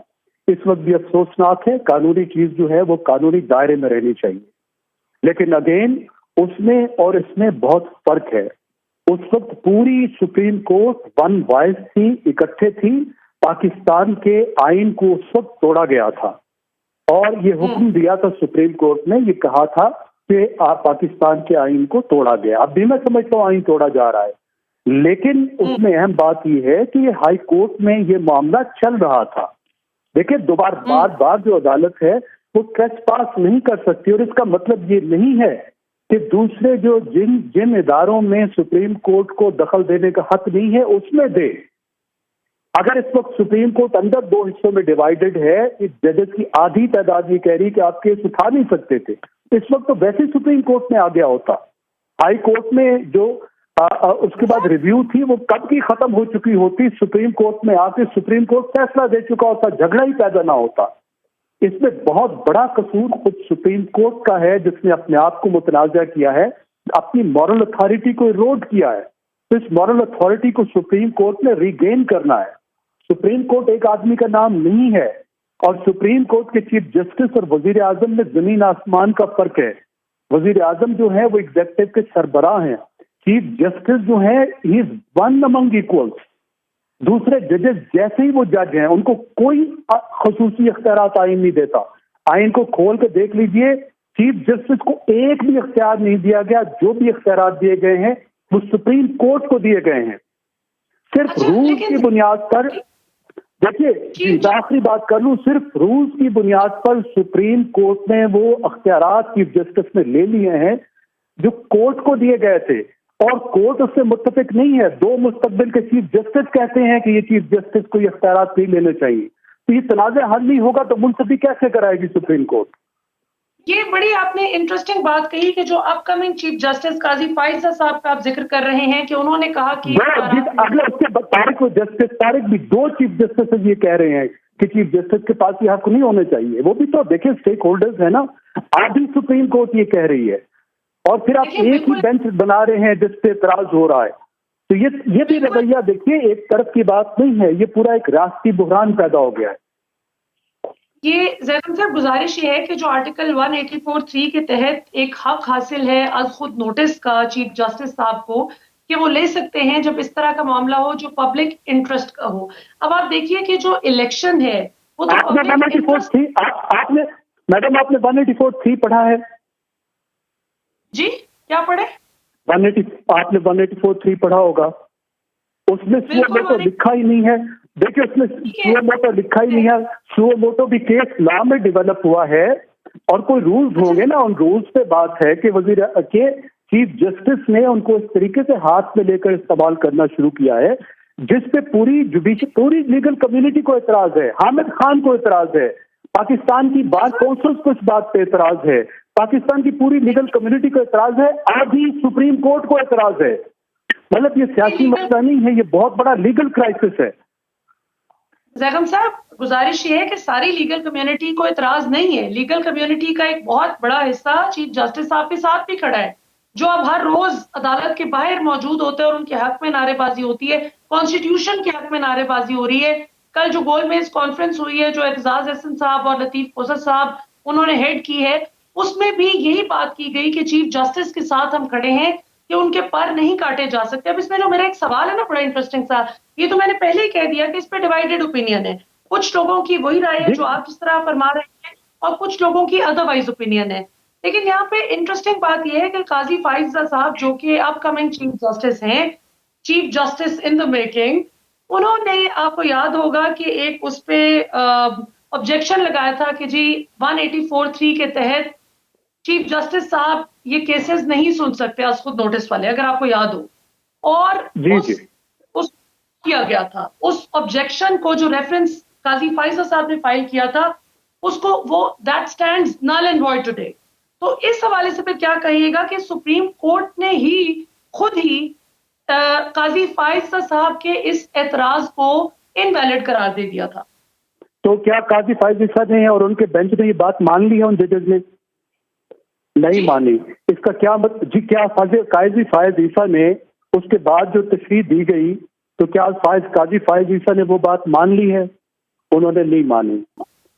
इस वक्त भी अफसोसनाक है। कानूनी चीज जो है वो कानूनी दायरे में रहनी चाहिए, लेकिन अगेन उसमें और इसमें बहुत फर्क है। उस वक्त पूरी सुप्रीम कोर्ट वन वॉइस थी, इकट्ठे थी। पाकिस्तान के आइन को उस वक्त तोड़ा गया था और ये हुक्म दिया था सुप्रीम कोर्ट ने, ये कहा था कि पाकिस्तान के आइन को तोड़ा गया। अब भी मैं समझता हूँ आइन तोड़ा जा रहा है, लेकिन उसमें अहम बात यह है कि हाई कोर्ट में ये मामला चल रहा था। देखिए, बार बार जो अदालत है वो ट्रेसपास नहीं कर सकती, और इसका मतलब ये नहीं है कि दूसरे जो जिन इदारों में सुप्रीम कोर्ट को दखल देने का हक नहीं है उसमें दे। अगर इस वक्त सुप्रीम कोर्ट अंदर 2 हिस्सों में डिवाइडेड है, इस जजेस की आधी तादाद ये कह रही कि आप केस उठा नहीं सकते थे, इस वक्त तो वैसे सुप्रीम कोर्ट में आ गया होता। हाई कोर्ट में जो उसके बाद रिव्यू थी वो कब की खत्म हो चुकी होती, सुप्रीम कोर्ट में आके सुप्रीम कोर्ट फैसला दे चुका होता, झगड़ा ही पैदा ना होता। इसमें बहुत बड़ा कसूर खुद सुप्रीम कोर्ट का है, जिसने अपने आप को मुतनाज़ा किया है, अपनी मॉरल अथॉरिटी को इरोड किया है। तो इस मॉरल अथॉरिटी को सुप्रीम कोर्ट ने रीगेन करना है। सुप्रीम कोर्ट एक आदमी का नाम नहीं है, और सुप्रीम कोर्ट के चीफ जस्टिस और वजीर आजम में जमीन आसमान का फर्क है। वजीर आजम जो है वो एग्जीक्यूटिव के सरबराह हैं, चीफ जस्टिस जो है he is one among equals. दूसरे जजेस जैसे ही वो जज हैं उनको कोई खसूसी इख्तियारात आइन नहीं देता। आइन को खोल के देख लीजिए, चीफ जस्टिस को एक भी इख्तियार नहीं दिया गया। जो भी इख्तियारात दिए गए हैं वो सुप्रीम कोर्ट को दिए गए हैं, सिर्फ रूल्स की बुनियाद पर। देखिए, आखिरी बात कर लूं, सिर्फ रूल्स की बुनियाद पर सुप्रीम कोर्ट ने वो इख्तियारात चीफ जस्टिस ने ले लिए हैं जो कोर्ट को दिए गए थे, और कोर्ट उससे मुत्तफिक नहीं है। दो मुस्तकबिल के चीफ जस्टिस कहते हैं कि ये चीफ जस्टिस को ये इख्तियारात नहीं लेने चाहिए, तो ये तनाज़ा हल नहीं होगा तो मुंसफी कैसे कराएगी सुप्रीम कोर्ट? ये बड़ी आपने इंटरेस्टिंग बात कही कि जो अपकमिंग चीफ जस्टिस काजी फाइजा साहब का आप जिक्र कर रहे हैं कि उन्होंने कहा कि अगले हफ्ते तारिक भी दो चीफ जस्टिस ये कह रहे हैं कि चीफ जस्टिस के पास ये हक नहीं होने चाहिए। वो भी तो देखिए स्टेक होल्डर्स है ना, आधी सुप्रीम कोर्ट ये कह रही है, और फिर आप एक ही बेंच बना रहे हैं जिस पे एतराज हो रहा है। तो ये भी रवैया देखिए एक तरफ की बात नहीं है, ये पूरा एक राष्ट्रीय बुहरान पैदा हो गया है। ये ज़ैनब साहब गुजारिश ये है कि जो आर्टिकल 184(3) के तहत एक हक हासिल है आज खुद नोटिस का चीफ जस्टिस साहब को कि वो ले सकते हैं जब इस तरह का मामला हो जो पब्लिक इंटरेस्ट का हो। अब आप देखिए कि जो इलेक्शन है वो तो आपने 184(3) आपने 184(3) पढ़ा है? जी क्या पढ़े? 180 आपने 184(3) पढ़ा होगा, उसमें सुओ मोटो लिखा ही नहीं है। देखिए उसमें सुओ मोटो लिखा ही नहीं है। सुओ मोटो भी केस लॉ में डेवलप हुआ है, और कोई रूल्स होंगे ना, उन रूल्स पे बात है कि वजीर के चीफ जस्टिस ने उनको इस तरीके से हाथ में लेकर इस्तेमाल करना शुरू किया है जिस पे पूरी लीगल कम्युनिटी को एतराज है। हामिद खान को एतराज है, पाकिस्तान की बार काउंसिल को इस बात पे एतराज है, पाकिस्तान की पूरी लीगल कम्युनिटी को एतराज है, आधी सुप्रीम कोर्ट को एतराज है। मतलब ये सियासी मसला नहीं है, ये बहुत बड़ा लीगल क्राइसिस है। ज़ैगम साहब गुजारिश ये है कि सारी लीगल कम्युनिटी को एतराज नहीं है, लीगल कम्युनिटी का एक बहुत बड़ा हिस्सा चीफ जस्टिस साहब के साथ भी खड़ा है, जो अब हर रोज अदालत के बाहर मौजूद होते हैं और उनके हक में नारेबाजी होती है, कॉन्स्टिट्यूशन के हक में नारेबाजी हो रही है। कल जो गोलमेज कॉन्फ्रेंस हुई है जो एतजाज अहसन साहब और लतीफ कोसर साहब उन्होंने हेड की है, उसमें भी यही बात की गई कि चीफ जस्टिस के साथ हम खड़े हैं कि उनके पर नहीं काटे जा सकते। अब इसमें जो मेरा एक सवाल है ना बड़ा इंटरेस्टिंग सा, ये तो मैंने पहले ही कह दिया कि इस पे डिवाइडेड ओपिनियन है। कुछ लोगों की वही राय है जो आप जिस तरह फरमा रहे हैं और कुछ लोगों की अदरवाइज ओपिनियन है। लेकिन यहाँ पे इंटरेस्टिंग बात यह है कि काजी फाइजा साहब जो कि अपकमिंग चीफ जस्टिस हैं, chief justice in the making, उन्होंने आपको याद होगा कि एक उस पे ऑब्जेक्शन लगाया था कि जी 184(3) के तहत चीफ जस्टिस साहब ये केसेस नहीं सुन सकते आज खुद नोटिस वाले, अगर आपको याद हो। और उस किया गया था उस ऑब्जेक्शन को, जो रेफरेंस काजी फाइजा साहब ने फाइल किया था, उसको वो that stands null and void today. तो इस हवाले से फिर क्या कहिएगा कि सुप्रीम कोर्ट ने ही खुद ही काजी फाइजा साहब के इस एतराज को इनवैलिड करार दे दिया था। तो क्या काजी फाइजा ने और उनके बेंच ने ये बात मान ली है? उन जजेस ने नहीं मानी। इसका क्या मतलब जी? क्या काजी फाइजा ने उसके बाद जो तशरीह दी गई, तो क्या काजी फाइजा ने वो बात मान ली है? उन्होंने नहीं मानी।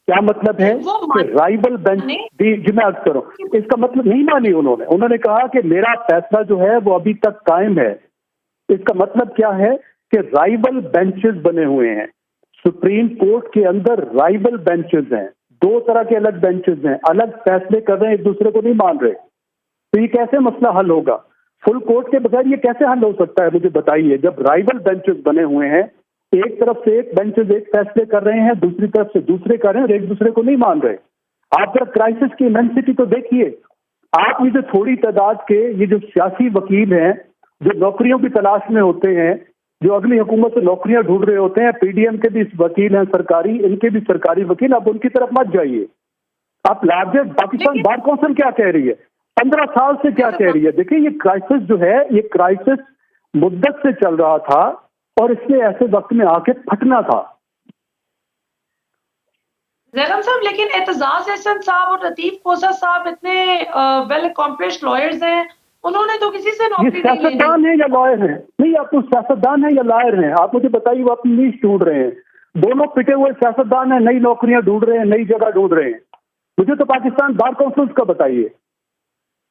क्या मतलब है कि राइवल बेंच जी मैं अर्ज करूं, इसका मतलब नहीं मानी उन्होंने कहा कि मेरा फैसला जो है वो अभी तक कायम है। इसका मतलब क्या है कि राइवल बेंचेस बने हुए हैं सुप्रीम कोर्ट के अंदर, राइवल बेंचेस हैं, दो तरह के अलग बेंचेस हैं, अलग फैसले कर रहे हैं, एक दूसरे को नहीं मान रहे। तो ये कैसे मसला हल होगा? फुल कोर्ट के बगैर ये कैसे हल हो सकता है? मुझे बताइए। जब राइवल बेंचेस बने हुए हैं, एक तरफ से एक बेंचेस एक फैसले कर रहे हैं, दूसरी तरफ से दूसरे कर रहे हैं और एक दूसरे को नहीं मान रहे। आप जरा क्राइसिस की इमेंसिटी तो देखिए। आप ये जो थोड़ी तादाद के ये जो सियासी वकील हैं जो नौकरियों की तलाश में होते हैं, जो अगली हुकूमत से नौकरियां ढूंढ रहे होते हैं, पीडीएम के भी वकील हैं सरकारी, इनके भी सरकारी वकील, आप उनकी तरफ मत जाइए। आप लार्जेस्ट पाकिस्तान बार काउंसिल क्या कह रही है, 15 साल से क्या कह रही है? देखिए ये क्राइसिस जो है, ये क्राइसिस मुद्दत से चल रहा था और इसने ऐसे वक्त में आके फटना था। ज़ैनब साहब, लेकिन एतजाज अहसन साहब और लतीफ कोसर साहब इतने वेल अकॉम्प्लिश्ड लॉयर्स हैं, उन्होंने तो किसी से नौकरी नहीं ली। सियासतदान है या लॉयर हैं? नहीं, आप तो सियासतदान है या लॉयर हैं? आप मुझे बताइए, वो अपनी नीश ढूंढ रहे हैं। दोनों पिटे हुए सियासतदान हैं, नई नौकरियां ढूंढ रहे हैं, नई जगह ढूंढ रहे हैं। मुझे तो पाकिस्तान बार काउंसिल का बताइए।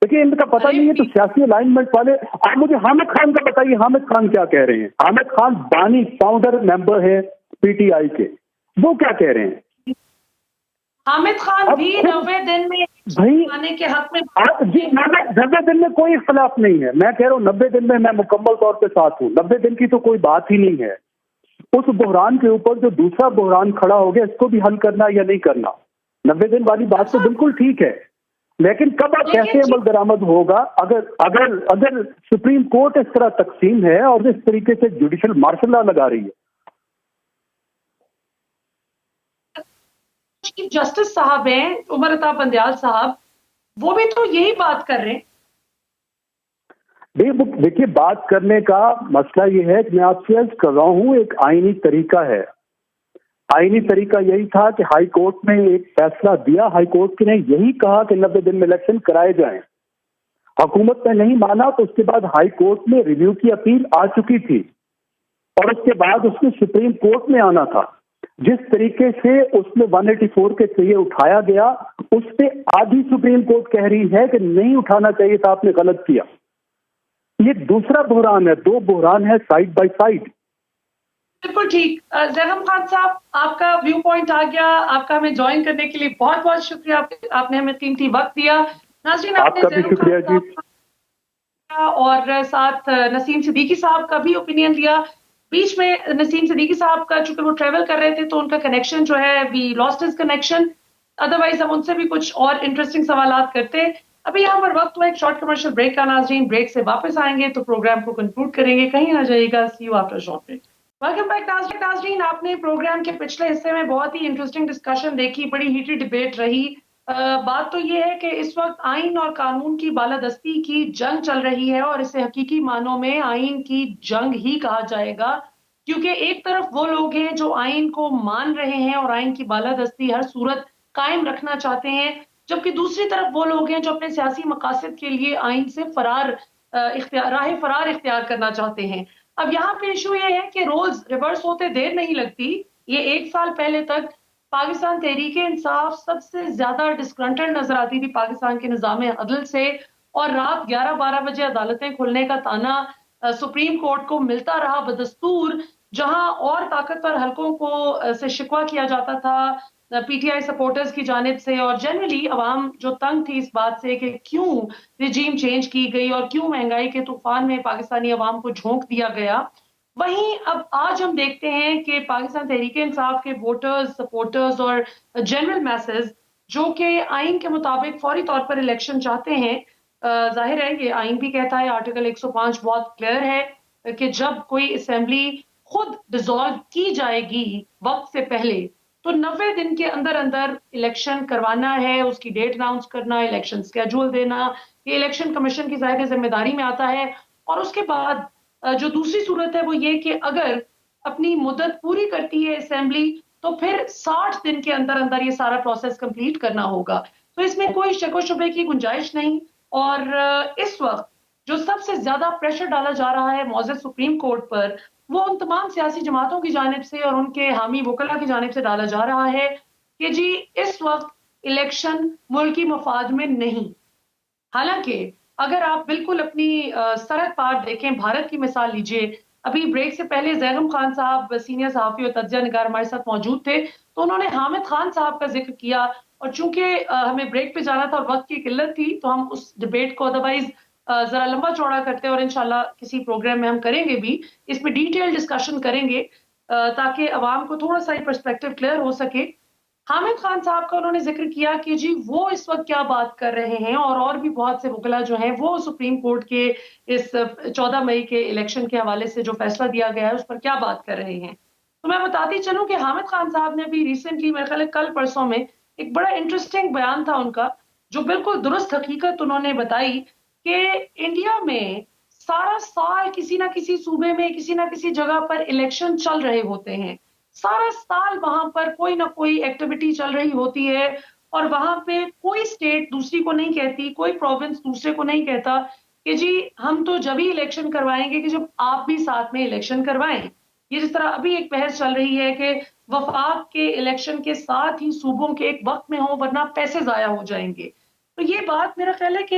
देखिए इनका पता नहीं है, तो सियासी अलाइनमेंट वाले। आप मुझे हामिद खान का बताइए, हामिद खान क्या कह रहे हैं? हामिद खान बानी फाउंडर मेंबर है पीटीआई के, वो क्या कह रहे हैं? हामिद खान भी 90 दिन में भाई आने के हक में। जी 90 दिन में कोई इख्तलाफ नहीं है, मैं कह रहा हूँ 90 दिन में मैं मुकम्मल तौर पे साथ हूँ। 90 दिन की तो कोई बात ही नहीं है। उस बहरान के ऊपर जो दूसरा बहरान खड़ा हो गया, इसको भी हल करना या नहीं करना, 90 दिन वाली बात तो बिल्कुल ठीक है, लेकिन कब और कैसे अमल दरामद होगा? अगर अगर अगर सुप्रीम कोर्ट इस तरह तकसीम है और इस तरीके से जुडिशल मार्शल लॉ लगा रही है। चीफ जस्टिस साहब हैं उमर अता बंदयाल साहब, वो भी तो यही बात कर रहे हैं। देखिए बात करने का मसला ये है कि मैं आपसे अर्ज कर रहा हूं, एक आईनी तरीका है। आईनी तरीका यही था कि हाई कोर्ट ने एक फैसला दिया, हाई कोर्ट ने यही कहा कि 90 दिन में इलेक्शन कराए जाएं। हुकूमत ने नहीं माना, तो उसके बाद हाई कोर्ट में रिव्यू की अपील आ चुकी थी और उसके बाद उसने सुप्रीम कोर्ट में आना था। जिस तरीके से उसने 184 के चाहिए उठाया गया, उस पे आधी सुप्रीम कोर्ट कह रही है कि नहीं उठाना चाहिए था, आपने गलत किया। ये दूसरा बहरान है, दो बहरान है साइड बाय साइड। बिल्कुल ठीक। ज़ैगम खान साहब, आपका व्यू पॉइंट आ गया। आपका हमें ज्वाइन करने के लिए बहुत बहुत शुक्रिया। आपने हमें कीमती वक्त दिया। नाज़रीन, आपका भी शुक्रिया जी। और साथ नसीम सिद्दीकी साहब का भी ओपिनियन लिया। बीच में नसीम सिद्दीकी साहब का, चूंकि वो ट्रेवल कर रहे थे तो उनका कनेक्शन जो है, we lost his connection. Otherwise हम उनसे भी कुछ और इंटरेस्टिंग सवालात करते। अभी यहाँ पर वक्त हुआ एक शॉर्ट कमर्शियल ब्रेक का। नाज़रीन, ब्रेक से वापस आएंगे तो प्रोग्राम को कंक्लूड करेंगे। कहीं ना जाइएगा। See you after short break. Welcome back नाज़रीन। आपने प्रोग्राम के पिछले हिस्से में बहुत ही इंटरेस्टिंग डिस्कशन देखी, बड़ी हीटेड डिबेट रही। बात तो ये है कि इस वक्त आइन और कानून की बालादस्ती की जंग चल रही है और इसे हकीकी मानों में आइन की जंग ही कहा जाएगा, क्योंकि एक तरफ वो लोग हैं जो आइन को मान रहे हैं और आइन की बालादस्ती हर सूरत कायम रखना चाहते हैं, जबकि दूसरी तरफ वो लोग हैं जो अपने सियासी मकासद के लिए आइन से राह फरार इख्तियार करना चाहते हैं। अब यहाँ पे इशू ये है कि रोल्स रिवर्स होते देर नहीं लगती। ये 1 साल पहले तक पाकिस्तान तहरीक इंसाफ सबसे ज्यादा डिस्ग्रंटेड नजर आती थी पाकिस्तान के निजाम अदल से, और रात 11-12 बजे अदालतें खुलने का ताना सुप्रीम कोर्ट को मिलता रहा बदस्तूर, जहां और ताकतवर हलकों को से शिकवा किया जाता था पीटीआई सपोर्टर्स की जानिब से, और जनरली अवाम जो तंग थी इस बात से कि क्यों रिजीम चेंज की गई और क्यों महंगाई के तूफान में पाकिस्तानी अवाम को झोंक दिया गया। वहीं अब आज हम देखते हैं कि पाकिस्तान तहरीक इंसाफ के वोटर्स, सपोर्टर्स और जनरल मैसेज जो कि आइन के मुताबिक फौरी तौर पर इलेक्शन चाहते हैं, जाहिर है ये आइन भी कहता है, आर्टिकल 105 बहुत क्लियर है कि जब कोई असेंबली खुद डिसॉल्व की जाएगी वक्त से पहले, तो 90 दिन के अंदर अंदर इलेक्शन करवाना है, उसकी डेट अनाउंस करना, इलेक्शन स्केड्यूल देना, ये इलेक्शन कमीशन की जाहिर जिम्मेदारी में आता है। और उसके बाद जो दूसरी सूरत है वो ये कि अगर अपनी मुद्दत पूरी करती है असेंबली, तो फिर 60 दिन के अंदर अंदर ये सारा प्रोसेस कंप्लीट करना होगा। तो इसमें कोई शक व शुबे की गुंजाइश नहीं। और इस वक्त जो सबसे ज्यादा प्रेशर डाला जा रहा है मौजूद सुप्रीम कोर्ट पर, वो उन तमाम सियासी जमातों की जानिब से और उनके हामी वकला की जानिब से डाला जा रहा है कि जी इस वक्त इलेक्शन मुल्की मफाद में नहीं। हालांकि अगर आप बिल्कुल अपनी सरहद पार देखें, भारत की मिसाल लीजिए। अभी ब्रेक से पहले ज़ैगम खान साहब सीनियर सहाफ़ी और तज्ज़िया निगार हमारे साथ मौजूद थे, तो उन्होंने हामिद खान साहब का जिक्र किया, और चूंकि हमें ब्रेक पे जाना था और वक्त की किल्लत थी, तो हम उस डिबेट को अदरवाइज जरा लंबा चौड़ा करते और इंशाल्लाह किसी प्रोग्राम में हम करेंगे भी, इसमें डिटेल डिस्कशन करेंगे ताकि अवाम को थोड़ा सा पर्सपेक्टिव क्लियर हो सके। हामिद खान साहब का उन्होंने जिक्र किया कि जी वो इस वक्त क्या बात कर रहे हैं, और भी बहुत से वकला जो हैं वो सुप्रीम कोर्ट के इस 14 मई के इलेक्शन के हवाले से जो फैसला दिया गया है उस पर क्या बात कर रहे हैं। तो मैं बताती चलूं कि हामिद खान साहब ने भी रिसेंटली, मेरे ख्याल है कल परसों में, एक बड़ा इंटरेस्टिंग बयान था उनका, जो बिल्कुल दुरुस्त हकीकत उन्होंने बताई कि इंडिया में सारा साल किसी ना किसी सूबे में किसी ना किसी जगह पर इलेक्शन चल रहे होते हैं। सारा साल वहां पर कोई ना कोई एक्टिविटी चल रही होती है, और वहां पे कोई स्टेट दूसरी को नहीं कहती, कोई प्रोविंस दूसरे को नहीं कहता कि जी हम तो जब ही इलेक्शन करवाएंगे कि जब आप भी साथ में इलेक्शन करवाएं। ये जिस तरह अभी एक बहस चल रही है कि वफाक के इलेक्शन के साथ ही सूबों के एक वक्त में हो, वरना पैसे जाया हो जाएंगे। तो ये बात मेरा ख्याल है कि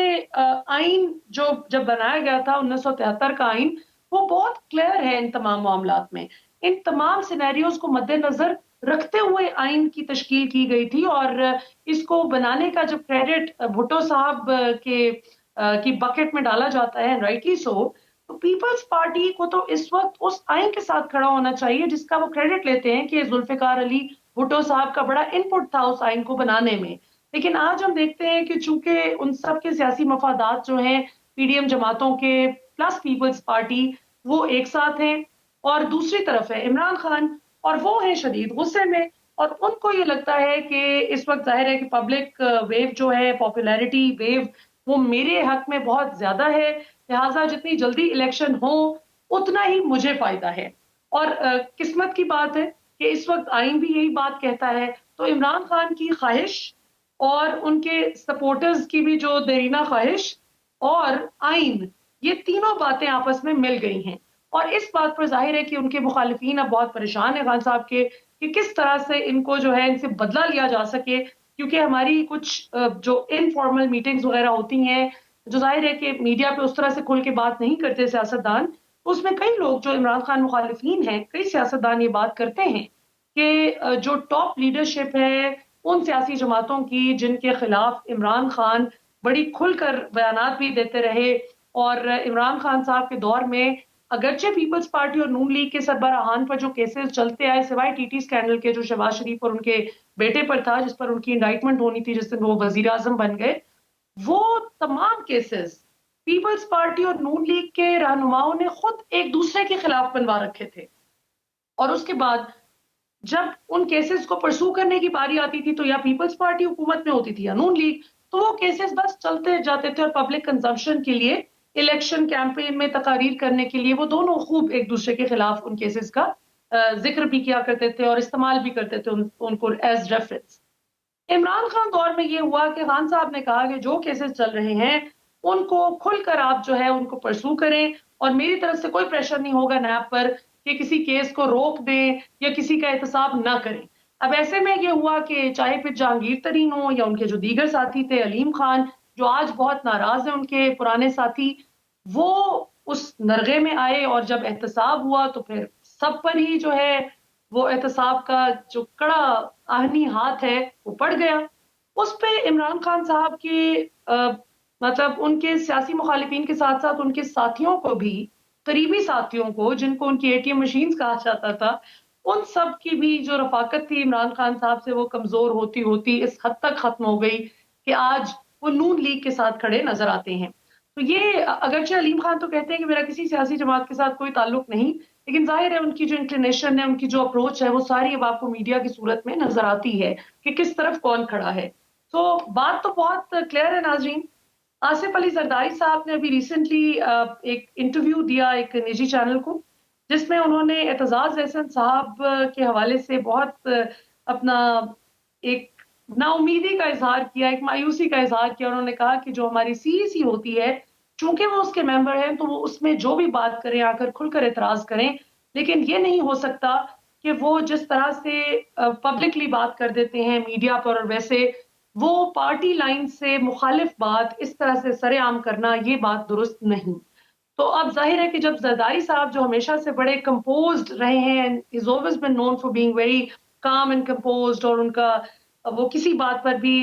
आइन जो जब बनाया गया था 1973 का आइन, वो बहुत क्लियर है इन तमाम मामलात में। इन तमाम सिनेरियोज़ को मद्देनज़र रखते हुए आइन की तश्कील की गई थी और इसको बनाने का जब क्रेडिट भुट्टो साहब की बकेट में डाला जाता है, राइटली सो, तो पीपल्स पार्टी को तो इस वक़्त उस आइन के साथ खड़ा होना चाहिए जिसका वो क्रेडिट लेते हैं कि ज़ुल्फ़िकार अली भुट्टो साहब का बड़ा इनपुट था उस आइन को बनाने में। लेकिन आज हम देखते हैं कि चूंकि उन सब के सियासी मफादात जो हैं पीडीएम जमातों के प्लस पीपल्स पार्टी वो एक साथ हैं और दूसरी तरफ है इमरान खान और वो हैं शदीद गुस्से में और उनको ये लगता है कि इस वक्त जाहिर है कि पब्लिक वेव जो है पॉपुलैरिटी वेव वो मेरे हक में बहुत ज्यादा है, लिहाजा जितनी जल्दी इलेक्शन हो उतना ही मुझे फायदा है। और किस्मत की बात है कि इस वक्त आइन भी यही बात कहता है। तो इमरान खान की ख्वाहिश और उनके सपोर्टर्स की भी जो देरीना ख्वाहिश और आइन, ये तीनों बातें आपस में मिल गई हैं और इस बात पर जाहिर है कि उनके मुखालिफिन अब बहुत परेशान हैं खान साहब के कि किस तरह से इनको जो है इनसे बदला लिया जा सके, क्योंकि हमारी कुछ जो इनफॉर्मल मीटिंग्स वगैरह होती हैं, जो जाहिर है कि मीडिया पे उस तरह से खुल के बात नहीं करते सियासतदान, उसमें कई लोग जो इमरान खान मुखालिफिन हैं, कई सियासतदान ये बात करते हैं कि जो टॉप लीडरशिप है उन सियासी जमातों की जिनके खिलाफ इमरान खान बड़ी खुलकर बयानात भी देते रहे और इमरान खान साहब के दौर में अगरचे पीपल्स पार्टी और नून लीग के सरबराहान पर जो केसेस चलते आए सिवाय टीटी स्कैंडल के जो शहबाज शरीफ और उनके बेटे पर था जिस पर उनकी इंडाइटमेंट होनी थी जिस दिन वो वजीर आजम बन गए, वो तमाम केसेस पीपल्स पार्टी और नून लीग के रहनुमाओं ने खुद एक दूसरे के खिलाफ बनवा रखे थे और उसके बाद जब उन केसेस को परसू करने की बारी आती थी तो या पीपल्स पार्टी हुकूमत में होती थी या नून लीग, तो वो केसेस बस चलते जाते थे और पब्लिक कंजम्पशन के लिए इलेक्शन कैंपेन में तकारीर करने के लिए वो दोनों खूब एक दूसरे के खिलाफ उन केसेस का जिक्र भी किया करते थे और इस्तेमाल भी करते थे उनको एज रेफरेंस। इमरान खान दौर में ये हुआ कि खान साहब ने कहा कि जो केसेस चल रहे हैं उनको खुलकर आप जो है उनको परसू करें और मेरी तरफ से कोई प्रेशर नहीं होगा नैब पर कि किसी केस को रोक दें या किसी का एहतसाब ना करें। अब ऐसे में ये हुआ कि चाहे फिर जहांगीर तरीन हो या उनके जो दीगर साथी थे अलीम खान जो आज बहुत नाराज हैं उनके पुराने साथी, वो उस नरगे में आए और जब एहतसाब हुआ तो फिर सब पर ही जो है वो एहतसाब का जो कड़ा आहनी हाथ है वो पड़ गया। उस पे इमरान खान साहब के मतलब उनके सियासी मुखालिफिन के साथ साथ उनके साथियों को भी, करीबी साथियों को जिनको उनकी एटीएम मशीन्स कहा जाता था, उन सब की भी जो रफाकत थी इमरान खान साहब से वो कमजोर होती होती इस हद तक खत्म हो गई कि आज वो नून लीग के साथ खड़े नजर आते हैं। तो ये अगरचे अलीम खान तो कहते हैं कि मेरा किसी सियासी जमात के साथ कोई ताल्लुक नहीं, लेकिन जाहिर है उनकी जो इंक्लिनेशन है, उनकी जो अप्रोच है वो सारी अब आपको मीडिया की सूरत में नजर आती है कि किस तरफ कौन खड़ा है। तो बात तो बहुत क्लियर है नाजरीन। आसिफ अली जरदारी साहब ने अभी रिसेंटली एक इंटरव्यू दिया एक निजी चैनल को जिसमें उन्होंने एतजाज एहसन साहब के हवाले से बहुत अपना एक नाउमीदी का इजहार किया, एक मायूसी का इजहार किया। उन्होंने कहा कि जो हमारी सीईसी होती है, चूंकि वो उसके मेंबर हैं तो वो उसमें जो भी बात करें आकर खुलकर एतराज करें, लेकिन ये नहीं हो सकता कि वो जिस तरह से पब्लिकली बात कर देते हैं मीडिया पर और वैसे वो पार्टी लाइन से मुखालिफ बात इस तरह से सरेआम करना ये बात दुरुस्त नहीं। तो अब जाहिर है कि जब जरदारी साहब जो हमेशा से बड़े कंपोज्ड रहे हैं, is always been known for being very calm and composed और उनका वो किसी बात पर भी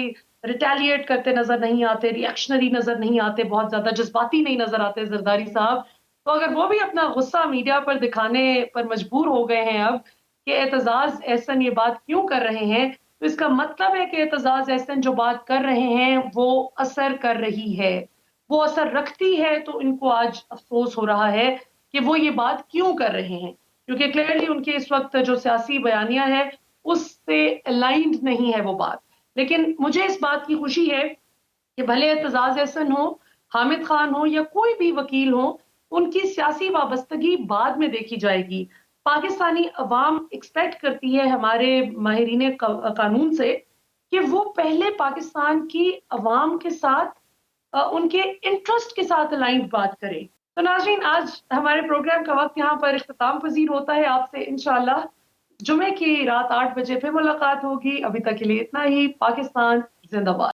रिटेलिएट करते नजर नहीं आते, रिएक्शनरी नजर नहीं आते, बहुत ज्यादा जज्बाती नहीं नजर आते जरदारी साहब। तो अगर वो भी अपना गुस्सा मीडिया पर दिखाने पर मजबूर हो गए हैं अब कि एतजाज एहसन ये बात क्यों कर रहे हैं, तो इसका मतलब है कि एतजाज एहसन जो बात कर रहे हैं वो असर कर रही है, वो असर रखती है। तो इनको आज अफसोस हो रहा है कि वो ये बात क्यों कर रहे हैं, क्योंकि क्लियरली उनके इस वक्त जो सियासी बयानिया है उससे अलाइंड नहीं है वो बात। लेकिन मुझे इस बात की खुशी है कि भले एतजाज एहसन हो, हामिद खान हो या कोई भी वकील हो, उनकी सियासी वाबस्तगी बाद में देखी जाएगी। पाकिस्तानी अवाम एक्सपेक्ट करती है हमारे माहिरीन कानून से कि वो पहले पाकिस्तान की अवाम के साथ उनके इंटरेस्ट के साथ अलाइंड बात करें। तो नाज़रीन, आज हमारे प्रोग्राम का वक्त यहाँ पर इख्तिताम पजीर होता है। आपसे इंशाअल्लाह जुमे की रात 8 बजे फिर मुलाकात होगी। अभी तक के लिए इतना ही। पाकिस्तान जिंदाबाद।